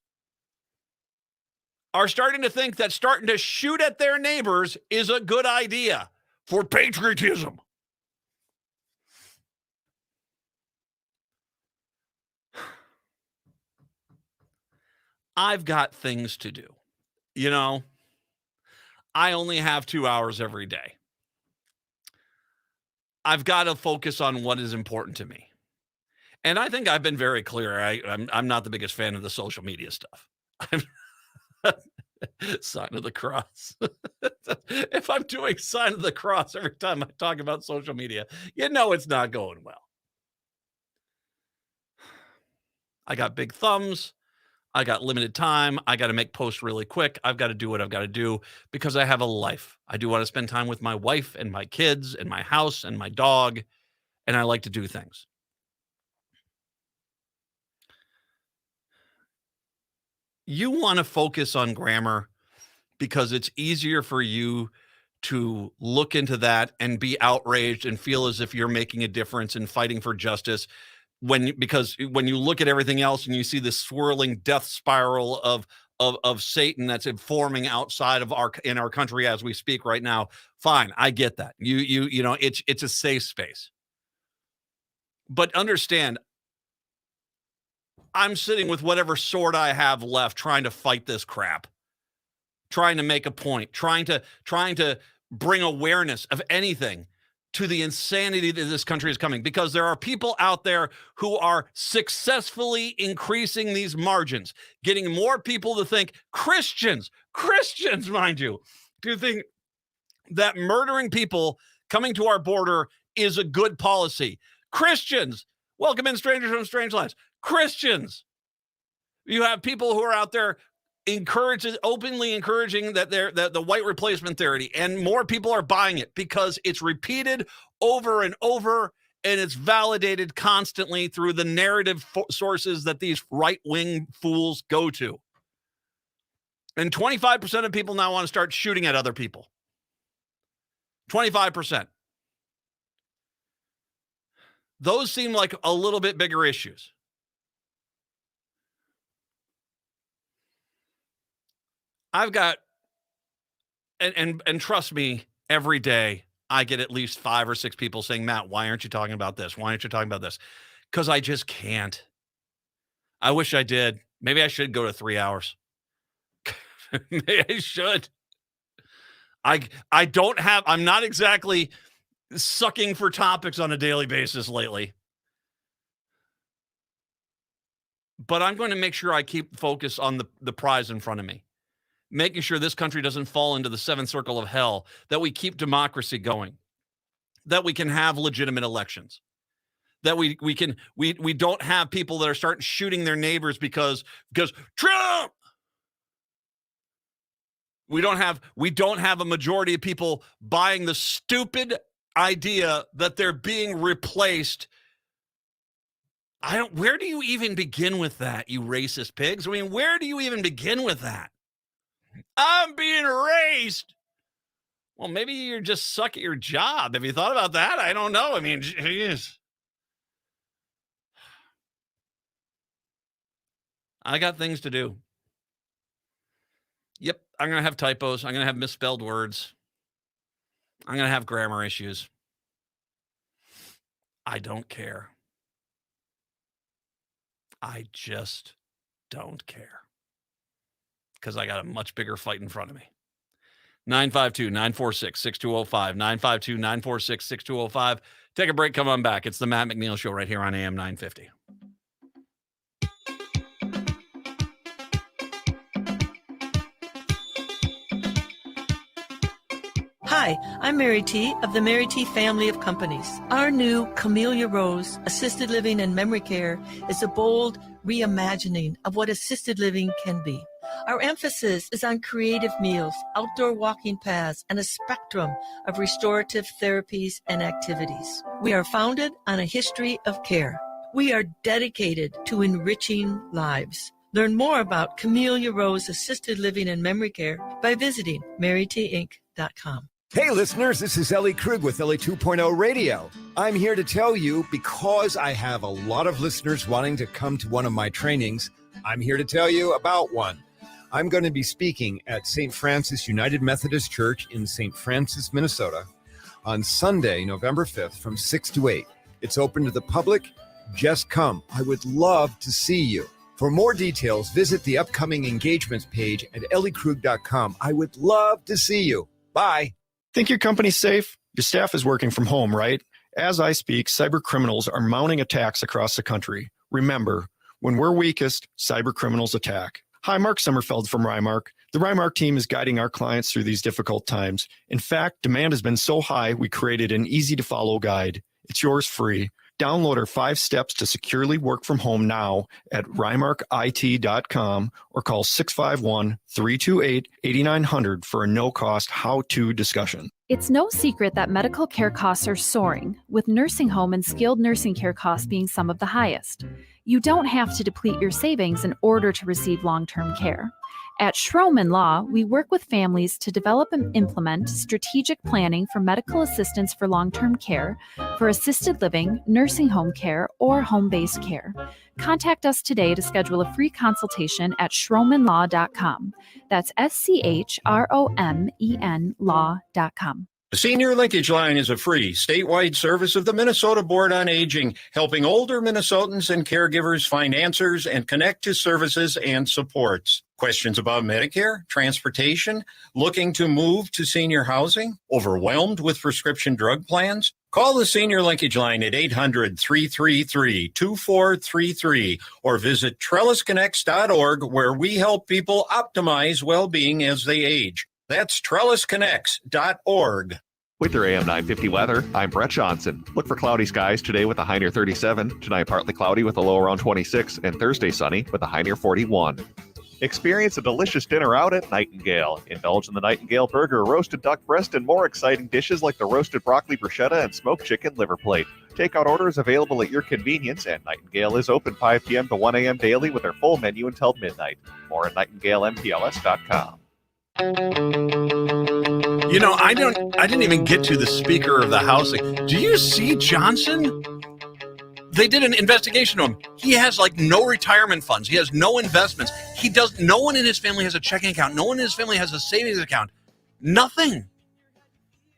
are starting to think that starting to shoot at their neighbors is a good idea for patriotism. I've got things to do. You know, I only have 2 hours every day. I've got to focus on what is important to me. And I think I've been very clear. I'm not the biggest fan of the social media stuff. Sign of the cross. If I'm doing sign of the cross every time I talk about social media, you know it's not going well. I got big thumbs. I got limited time. I got to make posts really quick. I've got to do what I've got to do because I have a life. I do want to spend time with my wife and my kids and my house and my dog, and I like to do things. You want to focus on grammar because it's easier for you to look into that and be outraged and feel as if you're making a difference in fighting for justice because when you look at everything else and you see this swirling death spiral of Satan that's forming outside of in our country as we speak right now, fine, I get that. You know, it's a safe space. But understand, I'm sitting with whatever sword I have left trying to fight this crap, trying to make a point, trying to bring awareness of anything to the insanity that this country is coming, because there are people out there who are successfully increasing these margins, getting more people to think, Christians, mind you, to think that murdering people coming to our border is a good policy. Christians, welcome in strangers from strange lands. Christians, you have people who are out there openly encouraging that the white replacement theory, and more people are buying it because it's repeated over and over, and it's validated constantly through the narrative sources that these right-wing fools go to. And 25% of people now want to start shooting at other people. 25%. Those seem like a little bit bigger issues. I've got, and trust me, every day I get at least 5 or 6 people saying, Matt, why aren't you talking about this? Why aren't you talking about this? Because I just can't. I wish I did. Maybe I should go to 3 hours. Maybe I should. I'm not exactly sucking for topics on a daily basis lately. But I'm going to make sure I keep focus on the prize in front of me. Making sure this country doesn't fall into the seventh circle of hell, that we keep democracy going, that we can have legitimate elections, that we don't have people that are starting shooting their neighbors because Trump. We don't have a majority of people buying the stupid idea that they're being replaced. Where do you even begin with that, you racist pigs? I mean, where do you even begin with that? I'm being erased. Well, maybe you just suck at your job. Have you thought about that? I don't know. I mean, geez. I got things to do. Yep, I'm going to have typos. I'm going to have misspelled words. I'm going to have grammar issues. I don't care. I just don't care. Because I got a much bigger fight in front of me. 952-946-6205. 952-946-6205. Take a break. Come on back. It's the Matt McNeil Show right here on AM 950. Hi, I'm Mary T. of the Mary T. family of companies. Our new Camellia Rose Assisted Living and Memory Care is a bold reimagining of what assisted living can be. Our emphasis is on creative meals, outdoor walking paths, and a spectrum of restorative therapies and activities. We are founded on a history of care. We are dedicated to enriching lives. Learn more about Camellia Rose Assisted Living and Memory Care by visiting marytinc.com. Hey listeners, this is Ellie Krug with Ellie 2.0 Radio. I'm here to tell you, because I have a lot of listeners wanting to come to one of my trainings, I'm here to tell you about one. I'm going to be speaking at St. Francis United Methodist Church in St. Francis, Minnesota on Sunday, November 5th from 6 to 8. It's open to the public. Just come. I would love to see you. For more details, visit the upcoming engagements page at elliekrug.com. I would love to see you. Bye. Think your company's safe? Your staff is working from home, right? As I speak, cyber criminals are mounting attacks across the country. Remember, when we're weakest, cyber criminals attack. Hi, Mark Sommerfeld from Rymark. The Rymark team is guiding our clients through these difficult times. In fact, demand has been so high, we created an easy-to-follow guide. It's yours free. Download our 5 steps to securely work from home now at rymarkit.com or call 651-328-8900 for a no-cost how-to discussion. It's no secret that medical care costs are soaring, with nursing home and skilled nursing care costs being some of the highest. You don't have to deplete your savings in order to receive long-term care. At Schroman Law, we work with families to develop and implement strategic planning for medical assistance for long-term care, for assisted living, nursing home care, or home-based care. Contact us today to schedule a free consultation at schromanlaw.com. That's SCHROMEN law.com. The Senior Linkage Line is a free statewide service of the Minnesota Board on Aging, helping older Minnesotans and caregivers find answers and connect to services and supports. Questions about Medicare, transportation, looking to move to senior housing, overwhelmed with prescription drug plans? Call the Senior Linkage Line at 800-333-2433 or visit trellisconnects.org, where we help people optimize well-being as they age. That's trellisconnects.org. With your AM 950 weather, I'm Brett Johnson. Look for cloudy skies today with a high near 37. Tonight, partly cloudy with a low around 26. And Thursday, sunny with a high near 41. Experience a delicious dinner out at Nightingale. Indulge in the Nightingale burger, roasted duck breast, and more exciting dishes like the roasted broccoli bruschetta and smoked chicken liver plate. Takeout orders available at your convenience, and Nightingale is open 5 p.m. to 1 a.m. daily with their full menu until midnight. More at nightingalempls.com. You know, I didn't even get to the Speaker of the House. Do you see Johnson? They did an investigation on him. He has like no retirement funds. He has no investments. No one in his family has a checking account. No one in his family has a savings account. Nothing.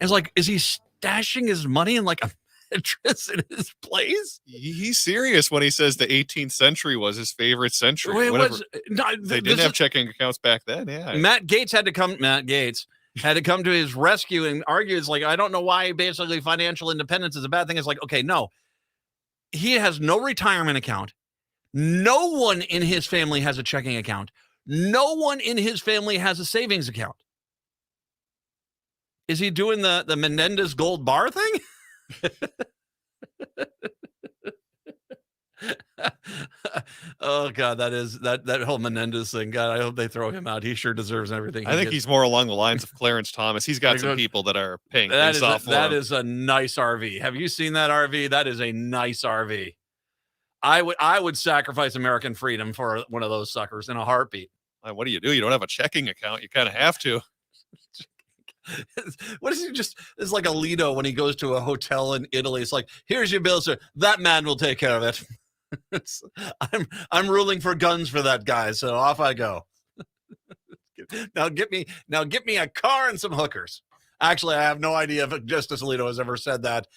It's like, is he stashing his money in like a mattress in his place? He's serious when he says the 18th century was his favorite century. They didn't have checking accounts back then. Yeah. Matt Gates had to come to his rescue and argue. It's like, I don't know why basically financial independence is a bad thing. It's like, okay, no. He has no retirement account. No one in his family has a checking account. No one in his family has a savings account. Is he doing the Menendez gold bar thing? Oh God, that whole Menendez thing. God, I hope they throw him out. He sure deserves everything. I think he's more along the lines of Clarence Thomas. He's got some people that are paying things off for him. That is a nice RV. Have you seen that RV? That is a nice RV. I would sacrifice American freedom for one of those suckers in a heartbeat. What do? You don't have a checking account. You kind of have to. What is he just? It's like Alito when he goes to a hotel in Italy. It's like, here's your bill, sir. That man will take care of it. I'm ruling for guns for that guy, so off I go. Now get me a car and some hookers. Actually, I have no idea if Justice Alito has ever said that.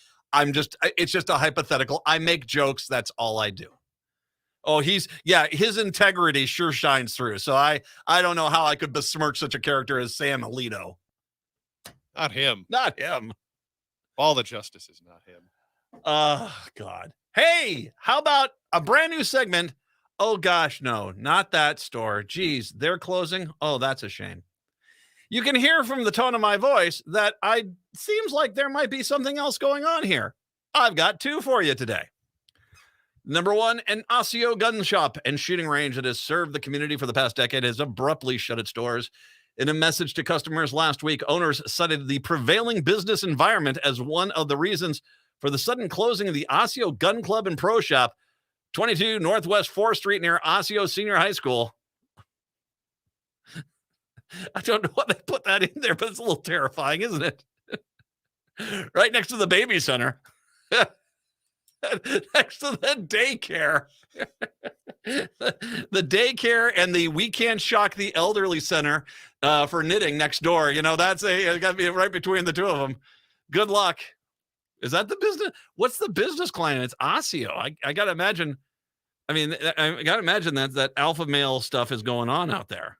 It's just a hypothetical. I make jokes. That's all I do. Oh, his integrity sure shines through. So I don't know how I could besmirch such a character as Sam Alito. Not him. Not him. All the justices, not him. Oh, God. Hey, how about a brand new segment? Oh, gosh, no, not that store. Geez, they're closing. Oh, that's a shame. You can hear from the tone of my voice that seems like there might be something else going on here. I've got 2 for you today. Number 1, an Osseo gun shop and shooting range that has served the community for the past decade has abruptly shut its doors. In a message to customers last week, owners cited the prevailing business environment as one of the reasons for the sudden closing of the Osseo Gun Club and Pro Shop, 22 Northwest 4th Street near Osseo Senior High School. I don't know why they put that in there, but it's a little terrifying, isn't it? right next to the baby center. Next to the daycare. The daycare and the We Can't Shock the Elderly Center for knitting next door. You know, it's got to be right between the two of them. Good luck. Is that the business? What's the business client? It's Osseo. I got to imagine. I mean, I got to imagine that alpha male stuff is going on out there.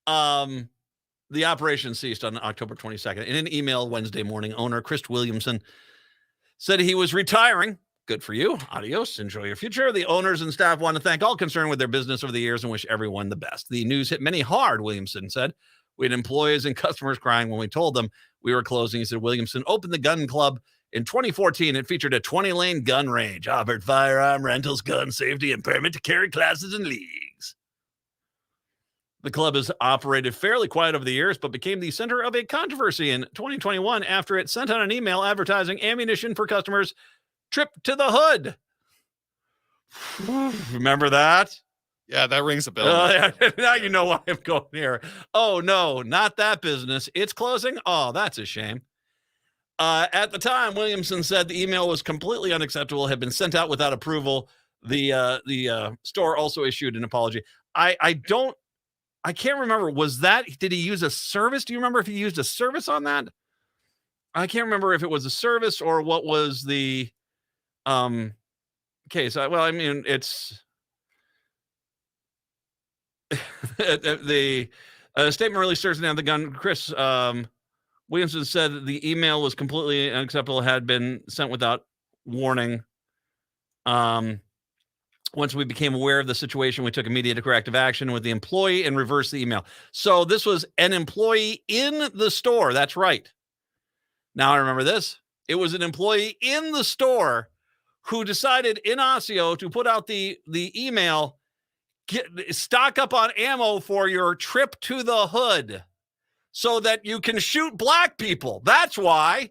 The operation ceased on October 22nd. In an email Wednesday morning, owner Chris Williamson said he was retiring. Good for you. Adios. Enjoy your future. The owners and staff want to thank all concerned with their business over the years and wish everyone the best. The news hit many hard, Williamson said. We had employees and customers crying when we told them we were closing. He said Williamson opened the gun club in 2014. It featured a 20-lane gun range, offered firearm rentals, gun safety, and permit to carry classes and leagues. The club has operated fairly quiet over the years, but became the center of a controversy in 2021 after it sent out an email advertising ammunition for customers' trip to the hood. Remember that? Yeah, that rings a bell. Now you know why I'm going here. Oh, no, not that business. It's closing? Oh, that's a shame. At the time, Williamson said the email was completely unacceptable, had been sent out without approval. The store also issued an apology. I can't remember. Did he use a service? Do you remember if he used a service on that? I can't remember if it was a service or what was the case. Well, I mean, it's the statement released Thursday on the gun. Chris Williamson said the email was completely unacceptable, had been sent without warning. Once we became aware of the situation, we took immediate corrective action with the employee and reversed the email. So this was an employee in the store. That's right. Now I remember this. It was an employee in the store who decided in Osseo to put out the email, stock up on ammo for your trip to the hood so that you can shoot black people. That's why.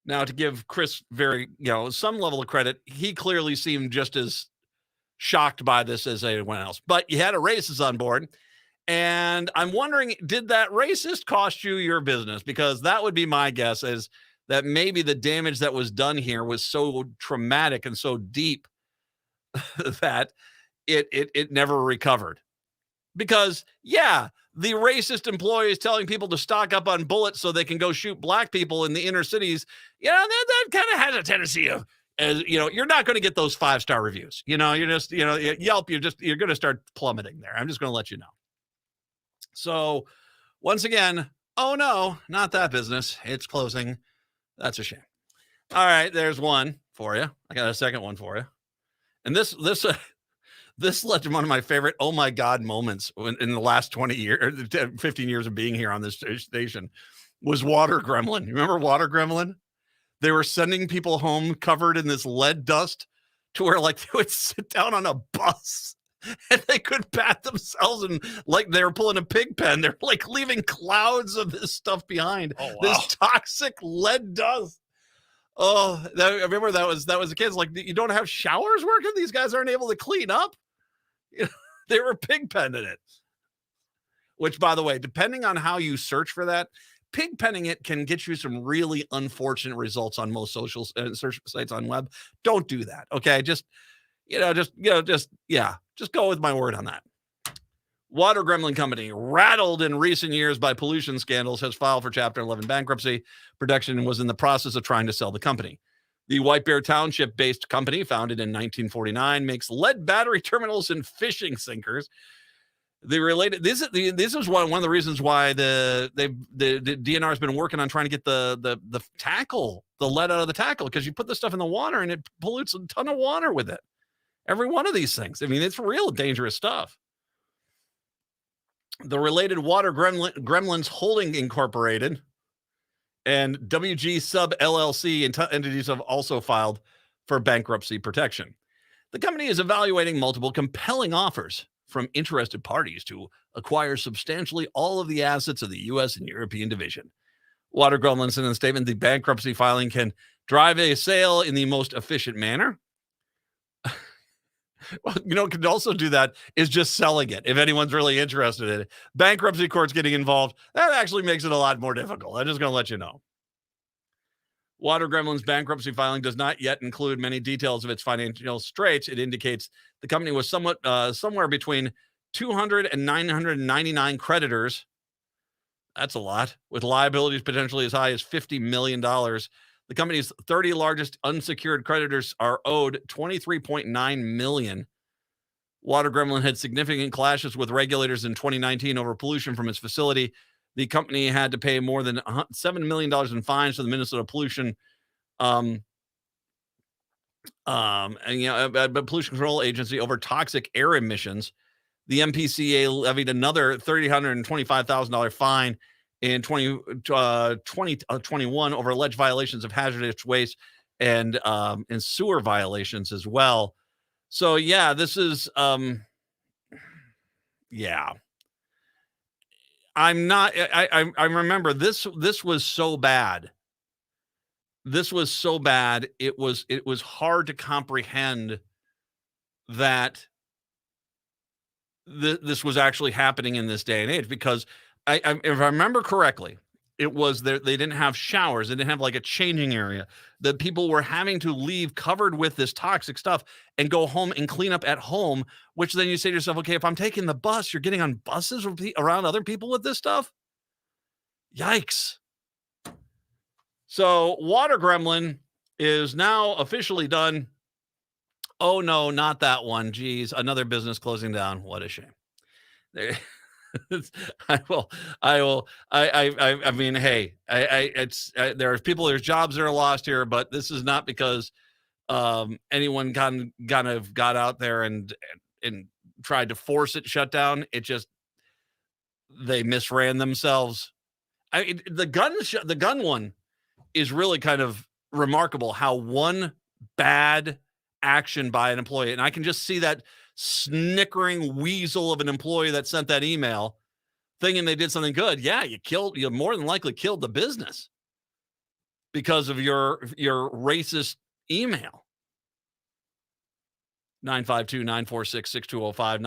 Now, to give Chris some level of credit, he clearly seemed just as shocked by this as anyone else. But you had a racist on board, and I'm wondering, did that racist cost you your business? Because that would be my guess, is that maybe the damage that was done here was so traumatic and so deep that it never recovered. Because, yeah, the racist employee is telling people to stock up on bullets so they can go shoot black people in the inner cities. That kind of has a tendency of, you're not going to get those 5-star reviews. You're just, Yelp, you're going to start plummeting there. I'm just going to let you know. So once again, oh no, not that business. It's closing. That's a shame. All right, there's one for you. I got a second one for you. And this led to one of my favorite oh my God moments in the last 20 years, 15 years of being here on this station was Water Gremlin. You remember Water Gremlin? They were sending people home covered in this lead dust to where they would sit down on a bus and they could pat themselves and like they were pulling a pig pen. They're leaving clouds of this stuff behind. Oh, wow. This toxic lead dust. Oh, I remember that was the kids. You don't have showers working? These guys aren't able to clean up. They were pig penning it. Which, by the way, depending on how you search for that, pig penning it can get you some really unfortunate results on most social search sites on web. Don't do that. Okay. Just go with my word on that. Water Gremlin Company, rattled in recent years by pollution scandals, has filed for Chapter 11 bankruptcy. Production was in the process of trying to sell the company. The White Bear Township-based company, founded in 1949, makes lead battery terminals and fishing sinkers. This is one of the reasons why the DNR has been working on trying to get the tackle, the lead out of the tackle, because you put this stuff in the water and it pollutes a ton of water with it. Every one of these things. I mean, it's real dangerous stuff. The related Water Gremlins Holding Incorporated and WG Sub LLC entities have also filed for bankruptcy protection. The company is evaluating multiple compelling offers from interested parties to acquire substantially all of the assets of the U.S. and European division. Water Gremlins said in a statement, the bankruptcy filing can drive a sale in the most efficient manner. Well, could also do that is just selling it. If anyone's really interested in it, bankruptcy courts getting involved, that actually makes it a lot more difficult. I'm just going to let you know. Water Gremlin's bankruptcy filing does not yet include many details of its financial straits. It indicates the company was somewhere between 200 and 999 creditors. That's a lot, with liabilities potentially as high as $50 million. The company's 30 largest unsecured creditors are owed $23.9 million. Water Gremlin had significant clashes with regulators in 2019 over pollution from its facility. The company had to pay more than $7 million in fines to the Minnesota Pollution Pollution Control Agency over toxic air emissions. The MPCA levied another $325,000 fine in 2021 over alleged violations of hazardous waste and sewer violations as well. So yeah, this is yeah. I remember this was so bad. This was so bad. It was hard to comprehend that this was actually happening in this day and age, because if I remember correctly, it was they didn't have showers. They didn't have like a changing area. That people were having to leave covered with this toxic stuff and go home and clean up at home, which then you say to yourself, okay, if I'm taking the bus, you're getting on buses around other people with this stuff? Yikes. So Water Gremlin is now officially done. Oh no, not that one. Geez, another business closing down. What a shame. I mean, hey, there are people, there's jobs that are lost here, but this is not because anyone kind of got out there and tried to force it shut down. It just, they misran themselves. The gun one is really kind of remarkable, how one bad action by an employee, and I can just see that snickering weasel of an employee that sent that email thinking they did something good. Yeah, you more than likely killed the business because of your racist email. 952-946-6205,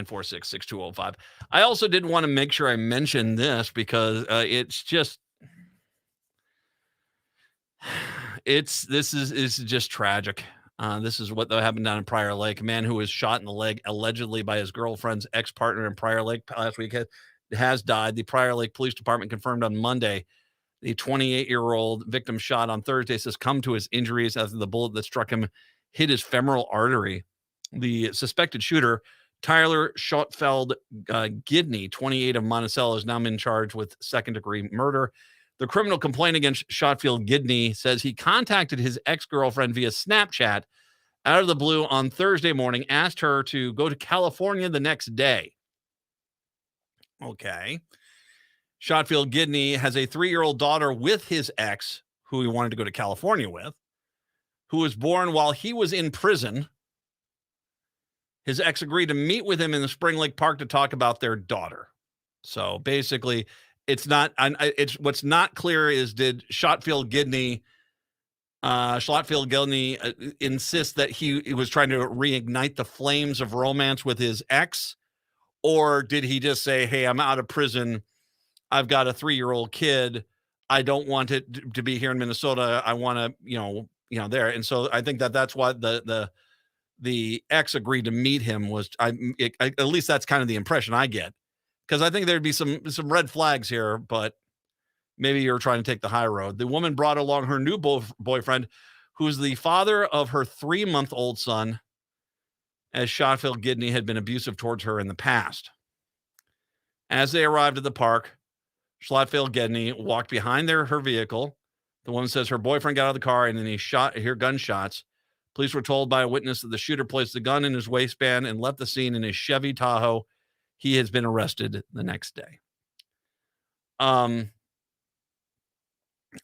952-946-6205. I also did want to make sure I mentioned this because it's just this is just tragic. This is what happened down in Prior Lake. A man who was shot in the leg allegedly by his girlfriend's ex-partner in Prior Lake last week has died. The Prior Lake Police Department confirmed on Monday the 28-year-old victim shot on Thursday succumbed to his injuries after the bullet that struck him hit his femoral artery. The suspected shooter, Tyler Schottfeld Gidney, 28, of Monticello, has now been charged with second-degree murder. The criminal complaint against Schottfield Gidney says he contacted his ex-girlfriend via Snapchat out of the blue on Thursday morning, asked her to go to California the next day. Okay. Schottfield Gidney has a 3-year-old daughter with his ex, who he wanted to go to California with, who was born while he was in prison. His ex agreed to meet with him in the Spring Lake Park to talk about their daughter. So basically, it's what's not clear is, did Schottfield Gidney insist that he was trying to reignite the flames of romance with his ex, or did he just say, hey, I'm out of prison, I've got a 3-year-old kid, I don't want it to be here in Minnesota, I want to there. And so I think that's why the ex agreed to meet him, was at least that's kind of the impression I get, because I think there'd be some red flags here, but maybe you're trying to take the high road. The woman brought along her new boyfriend, who's the father of her 3-month-old son, as Schottfield Gidney had been abusive towards her in the past. As they arrived at the park, Schottfield Gidney walked behind her vehicle. The woman says her boyfriend got out of the car and then he heard gunshots. Police were told by a witness that the shooter placed the gun in his waistband and left the scene in his Chevy Tahoe. He has been arrested the next day.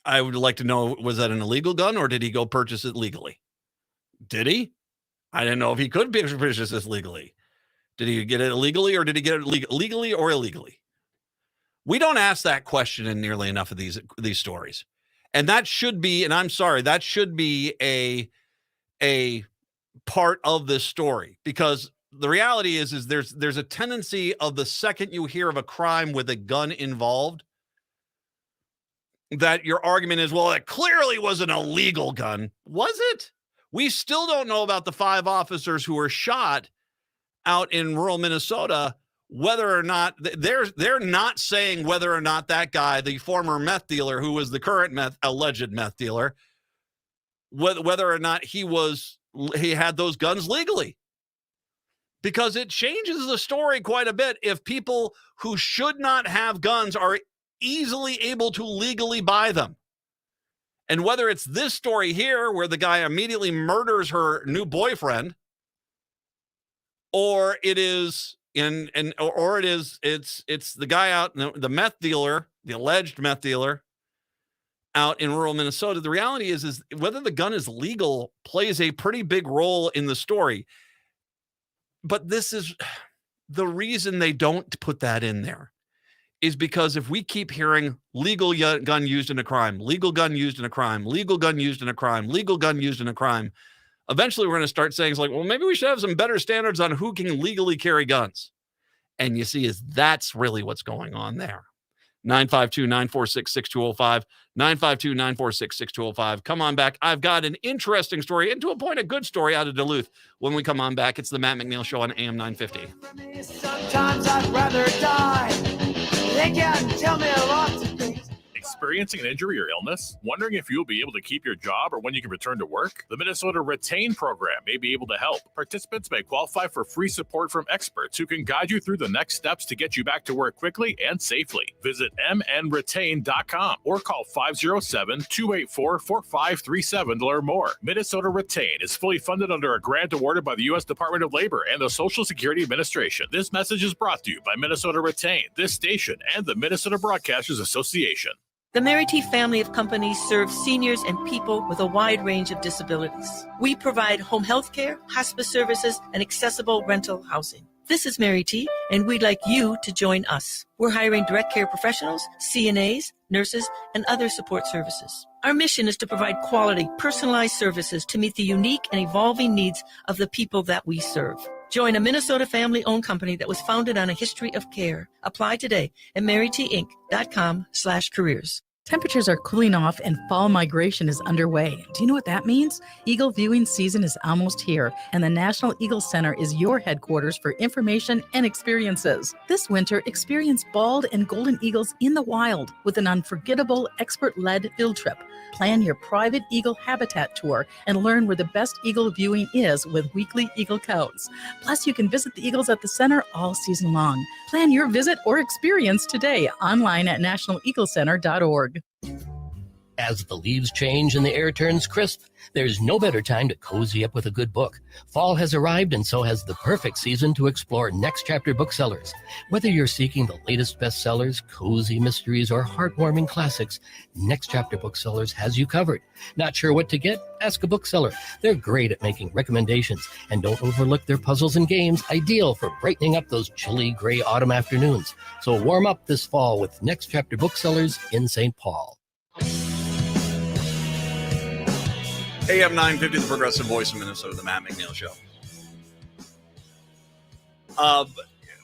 I would like to know, was that an illegal gun or did he go purchase it legally? Did he? I didn't know if he could purchase this legally. Did he get it illegally or did he get it legally or illegally? We don't ask that question in nearly enough of these stories. And that should be, and I'm sorry, that should be a part of this story, because the reality is there's a tendency of the second you hear of a crime with a gun involved, that your argument is, well, it clearly was an illegal gun. Was it? We still don't know about the 5 officers who were shot out in rural Minnesota, whether or not they're not saying whether or not that guy, the former meth dealer who was the current alleged meth dealer, whether or not he had those guns legally. Because it changes the story quite a bit if people who should not have guns are easily able to legally buy them. And whether it's this story here where the guy immediately murders her new boyfriend, or it is it's the guy out, the meth dealer, the alleged meth dealer out in rural Minnesota, the reality is whether the gun is legal plays a pretty big role in the story. But this is the reason they don't put that in there, is because if we keep hearing legal gun used in a crime, legal gun used in a crime, legal gun used in a crime, legal gun used in a crime, eventually we're going to start saying, well, maybe we should have some better standards on who can legally carry guns. And you see, that's really what's going on there. 952-946-6205, 952-946-6205. Come on back. I've got an interesting story, and to a point, a good story out of Duluth. When we come on back, it's the Matt McNeil Show on AM 950. Sometimes I'd rather die. They can tell me lots of things. Experiencing an injury or illness? Wondering if you'll be able to keep your job or when you can return to work? The Minnesota Retain program may be able to help. Participants may qualify for free support from experts who can guide you through the next steps to get you back to work quickly and safely. Visit mnretain.com or call 507-284-4537 to learn more. Minnesota Retain is fully funded under a grant awarded by the U.S. Department of Labor and the Social Security Administration. This message is brought to you by Minnesota Retain, this station, and the Minnesota Broadcasters Association. The Mary T family of companies serve seniors and people with a wide range of disabilities. We provide home health care, hospice services, and accessible rental housing. This is Mary T, and we'd like you to join us. We're hiring direct care professionals, CNAs, nurses, and other support services. Our mission is to provide quality, personalized services to meet the unique and evolving needs of the people that we serve. Join a Minnesota family-owned company that was founded on a history of care. Apply today at marytinc.com/careers. Temperatures are cooling off and fall migration is underway. Do you know what that means? Eagle viewing season is almost here, and the National Eagle Center is your headquarters for information and experiences. This winter, experience bald and golden eagles in the wild with an unforgettable, expert-led field trip. Plan your private eagle habitat tour and learn where the best eagle viewing is with weekly eagle counts. Plus, you can visit the eagles at the center all season long. Plan your visit or experience today online at nationaleaglecenter.org. As the leaves change and the air turns crisp, there's no better time to cozy up with a good book. Fall has arrived, and so has the perfect season to explore Next Chapter booksellers. Whether you're seeking the latest bestsellers, cozy mysteries, or heartwarming classics, Next Chapter booksellers has you covered. Not sure what to get? Ask a bookseller. They're great at making recommendations, and don't overlook their puzzles and games, ideal for brightening up those chilly gray autumn afternoons. So warm up this fall with Next Chapter booksellers in St. Paul. AM 950, the progressive voice of Minnesota, the Matt McNeil Show.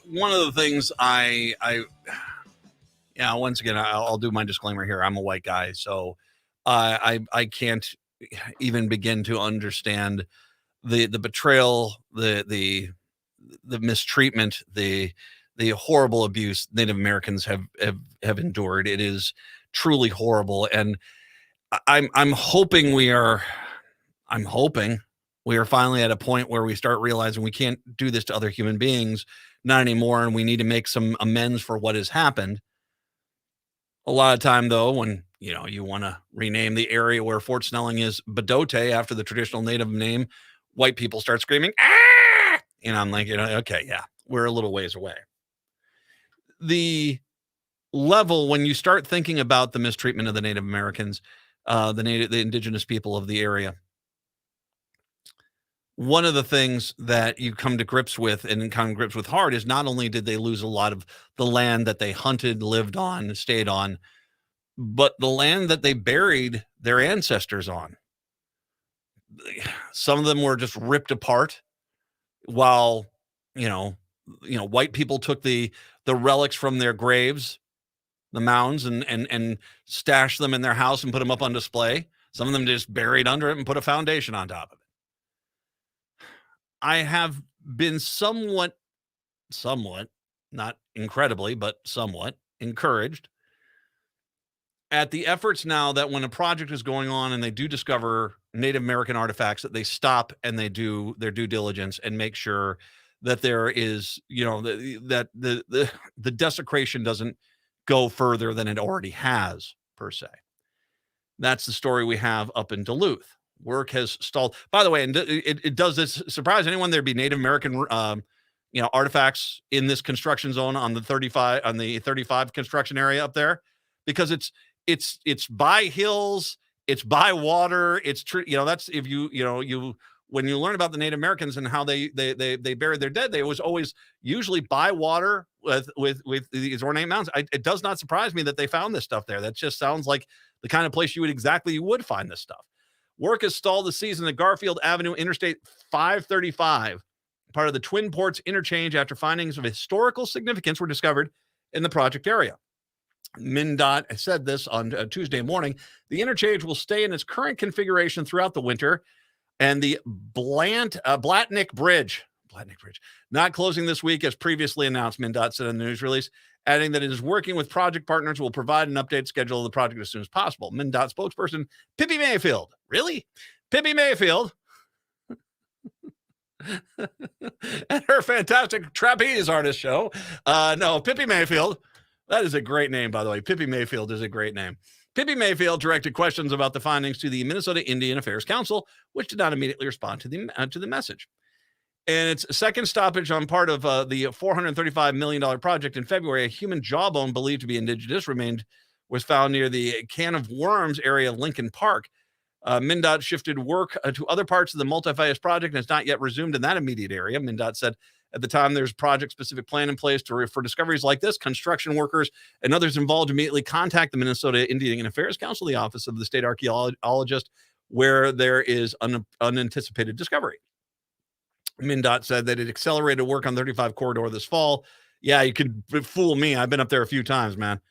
One of the things once again, I'll do my disclaimer here. I'm a white guy, so I can't even begin to understand the betrayal, the mistreatment, the horrible abuse Native Americans have endured. It is truly horrible, and I'm hoping we are finally at a point where we start realizing we can't do this to other human beings, not anymore, and we need to make some amends for what has happened. A lot of time, though, when you want to rename the area where Fort Snelling is Bedote after the traditional Native name, white people start screaming, "Ah!" And I'm like, okay, yeah, we're a little ways away. The level, when you start thinking about the mistreatment of the Native Americans, the indigenous people of the area, one of the things that you come to grips with hard is not only did they lose a lot of the land that they hunted, lived on, stayed on, but the land that they buried their ancestors on. some of them were just ripped apart while, white people took the relics from their graves, the mounds, and stashed them in their house and put them up on display. Some of them just buried under it and put a foundation on top of it. I have been somewhat, not incredibly, but somewhat encouraged at the efforts now that when a project is going on and they do discover Native American artifacts, that they stop and they do their due diligence and make sure that there is, that the desecration doesn't go further than it already has, per se. That's the story we have up in Duluth. Work has stalled. By the way, and it does this surprise anyone there'd be Native American artifacts in this construction zone on the 35 construction area up there, because it's by hills, it's by water, that's if you when you learn about the Native Americans and how they buried their dead, they was always usually by water with these ornate mounds. It does not surprise me that they found this stuff there. That just sounds like the kind of place you would find this stuff. Work has stalled this season at Garfield Avenue Interstate 535, part of the Twin Ports interchange, after findings of historical significance were discovered in the project area. MnDOT said this on Tuesday morning. The interchange will stay in its current configuration throughout the winter, and the Blatnick Bridge not closing this week as previously announced, MnDOT said in the news release, adding that it is working with project partners, will provide an updated schedule of the project as soon as possible. MnDOT spokesperson Pippi Mayfield. Really? Pippi Mayfield and her fantastic trapeze artist show. No, Pippi Mayfield. That is a great name, by the way. Pippi Mayfield is a great name. Pippi Mayfield directed questions about the findings to the Minnesota Indian Affairs Council, which did not immediately respond to the message. And its second stoppage on part of the $435 million project in February, a human jawbone believed to be indigenous was found near the Can of Worms area of Lincoln Park. MnDOT shifted work to other parts of the multi-phase project and has not yet resumed in that immediate area. MnDOT said at the time there's project-specific plan in place for discoveries like this. Construction workers and others involved immediately contact the Minnesota Indian Affairs Council, the Office of the State Archaeologist, where there is unanticipated discovery. MnDOT said that it accelerated work on 35 corridor this fall. Yeah, you could fool me. I've been up there a few times, man.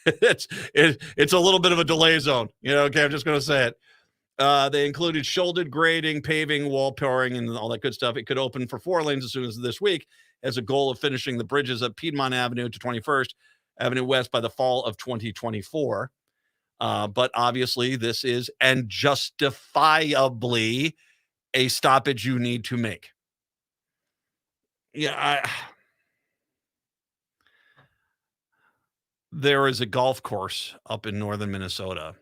It's a little bit of a delay zone. Okay, I'm just going to say it. They included shouldered grading, paving, wall pouring, and all that good stuff. It could open for 4 lanes as soon as this week, as a goal of finishing the bridges at Piedmont Avenue to 21st Avenue West by the fall of 2024. But obviously, this is, and justifiably, a stoppage you need to make. Yeah, there is a golf course up in northern Minnesota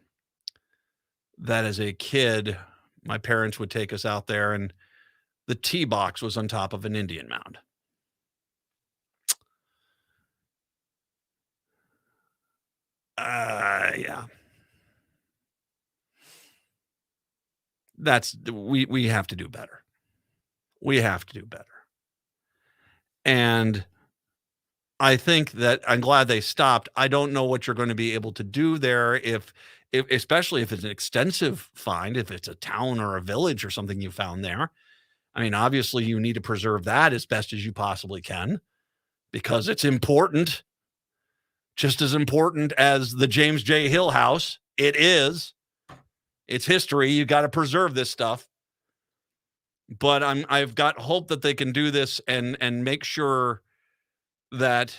that, as a kid, my parents would take us out there, and the tee box was on top of an Indian mound. Yeah. We have to do better. We have to do better. And I think that I'm glad they stopped. I don't know what you're going to be able to do there if especially if it's an extensive find, if it's a town or a village or something you found there. I mean, obviously you need to preserve that as best as you possibly can, because it's important, just as important as the James J. Hill house. It is. It's history. You got to preserve this stuff. But I've got hope that they can do this and make sure that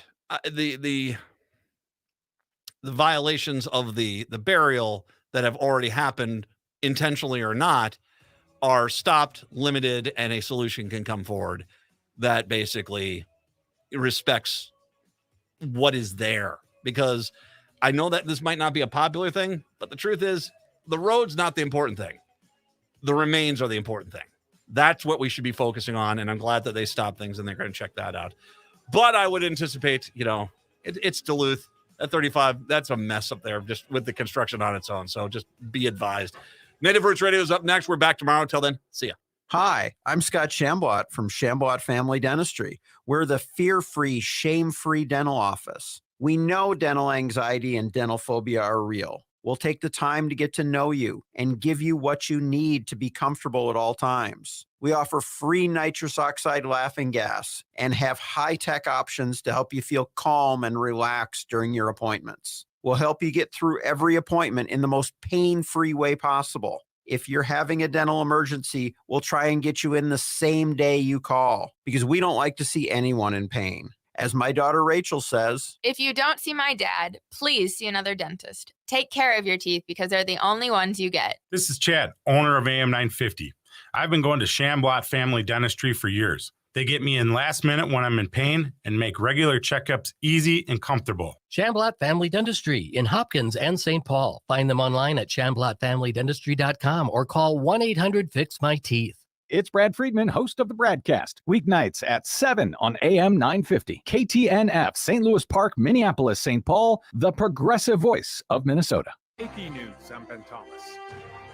the violations of the burial that have already happened, intentionally or not, are stopped, limited, and a solution can come forward that basically respects what is there. Because I know that this might not be a popular thing, but the truth is, the road's not the important thing. The remains are the important thing. That's what we should be focusing on, and I'm glad that they stopped things and they're going to check that out. But I would anticipate, it's Duluth at 35. That's a mess up there just with the construction on its own. So just be advised. Native Roots Radio is up next. We're back tomorrow. Until then, see ya. Hi, I'm Scott Shambot from Shambot Family Dentistry. We're the fear-free, shame-free dental office. We know dental anxiety and dental phobia are real. We'll take the time to get to know you and give you what you need to be comfortable at all times. We offer free nitrous oxide laughing gas and have high-tech options to help you feel calm and relaxed during your appointments. We'll help you get through every appointment in the most pain-free way possible. If you're having a dental emergency, we'll try and get you in the same day you call because we don't like to see anyone in pain. As my daughter Rachel says, if you don't see my dad, please see another dentist. Take care of your teeth because they're the only ones you get. This is Chad, owner of AM 950. I've been going to Shamblat Family Dentistry for years. They get me in last minute when I'm in pain and make regular checkups easy and comfortable. Shamblat Family Dentistry in Hopkins and St. Paul. Find them online at shamblatfamilydentistry.com or call 1-800-FIX-MY-TEETH. It's Brad Friedman, host of the Bradcast, weeknights at 7 on AM 950. KTNF, St. Louis Park, Minneapolis, St. Paul, the progressive voice of Minnesota. AP News, I'm Ben Thomas.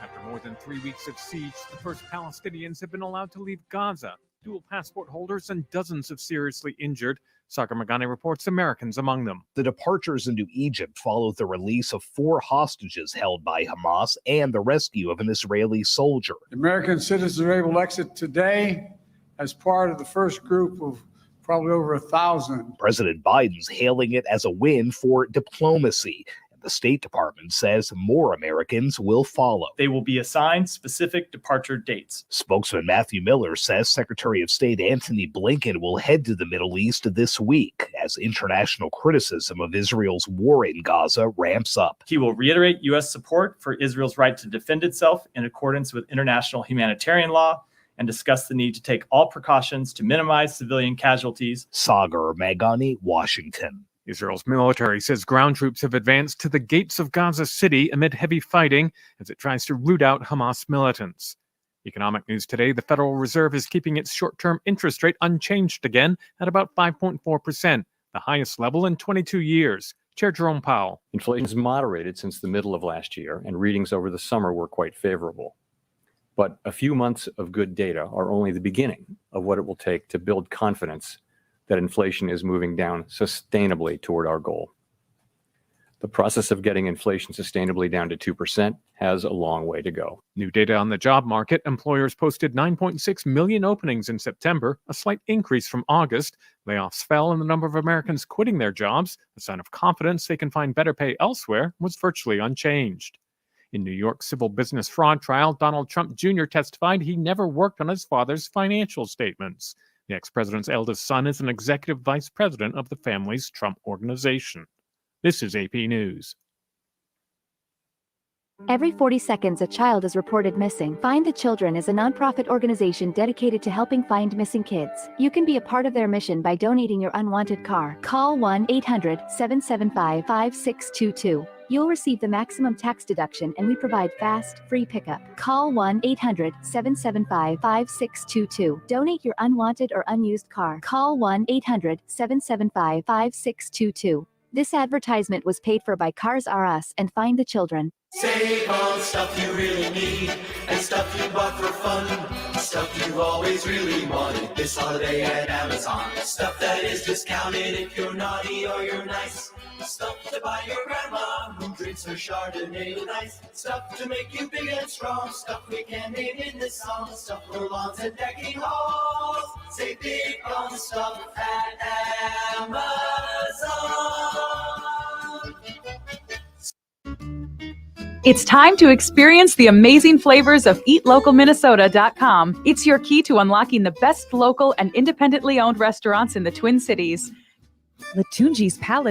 After more than 3 weeks of siege, the first Palestinians have been allowed to leave Gaza. Dual passport holders and dozens of seriously injured. Sagar Magani reports Americans among them. The departures into Egypt followed the release of 4 hostages held by Hamas and the rescue of an Israeli soldier. American citizens are able to exit today as part of the first group of probably over 1,000. President Biden's hailing it as a win for diplomacy. The State Department says more Americans will follow. They will be assigned specific departure dates. Spokesman Matthew Miller says Secretary of State Antony Blinken will head to the Middle East this week as international criticism of Israel's war in Gaza ramps up. He will reiterate U.S. support for Israel's right to defend itself in accordance with international humanitarian law and discuss the need to take all precautions to minimize civilian casualties. Sagar Magani, Washington. Israel's military says ground troops have advanced to the gates of Gaza City amid heavy fighting as it tries to root out Hamas militants. Economic news today, the Federal Reserve is keeping its short-term interest rate unchanged again at about 5.4%, the highest level in 22 years. Chair Jerome Powell. Inflation has moderated since the middle of last year, and readings over the summer were quite favorable. But a few months of good data are only the beginning of what it will take to build confidence that inflation is moving down sustainably toward our goal. The process of getting inflation sustainably down to 2% has a long way to go. New data on the job market, employers posted 9.6 million openings in September, a slight increase from August. Layoffs fell and the number of Americans quitting their jobs, a sign of confidence they can find better pay elsewhere, was virtually unchanged. In New York's civil business fraud trial, Donald Trump Jr. testified he never worked on his father's financial statements. The ex-president's eldest son is an executive vice president of the family's Trump organization. This is AP News. Every 40 seconds, a child is reported missing. Find the Children is a nonprofit organization dedicated to helping find missing kids. You can be a part of their mission by donating your unwanted car. Call 1-800-775-5622. You'll receive the maximum tax deduction and we provide fast, free pickup. Call 1-800-775-5622. Donate your unwanted or unused car. Call 1-800-775-5622. This advertisement was paid for by Cars R Us and Find the Children. Save on stuff you really need and stuff you bought for fun. Stuff you always really wanted this holiday at Amazon. Stuff that is discounted if you're naughty or you're nice. Stuff to buy your grandma who drinks her Chardonnay with ice. Stuff to make you big and strong. Stuff we can name in this song. Stuff for lawns and decking halls. Save big on stuff at Amazon. It's time to experience the amazing flavors of EatLocalMinnesota.com. It's your key to unlocking the best local and independently owned restaurants in the Twin Cities. Latunji's Palace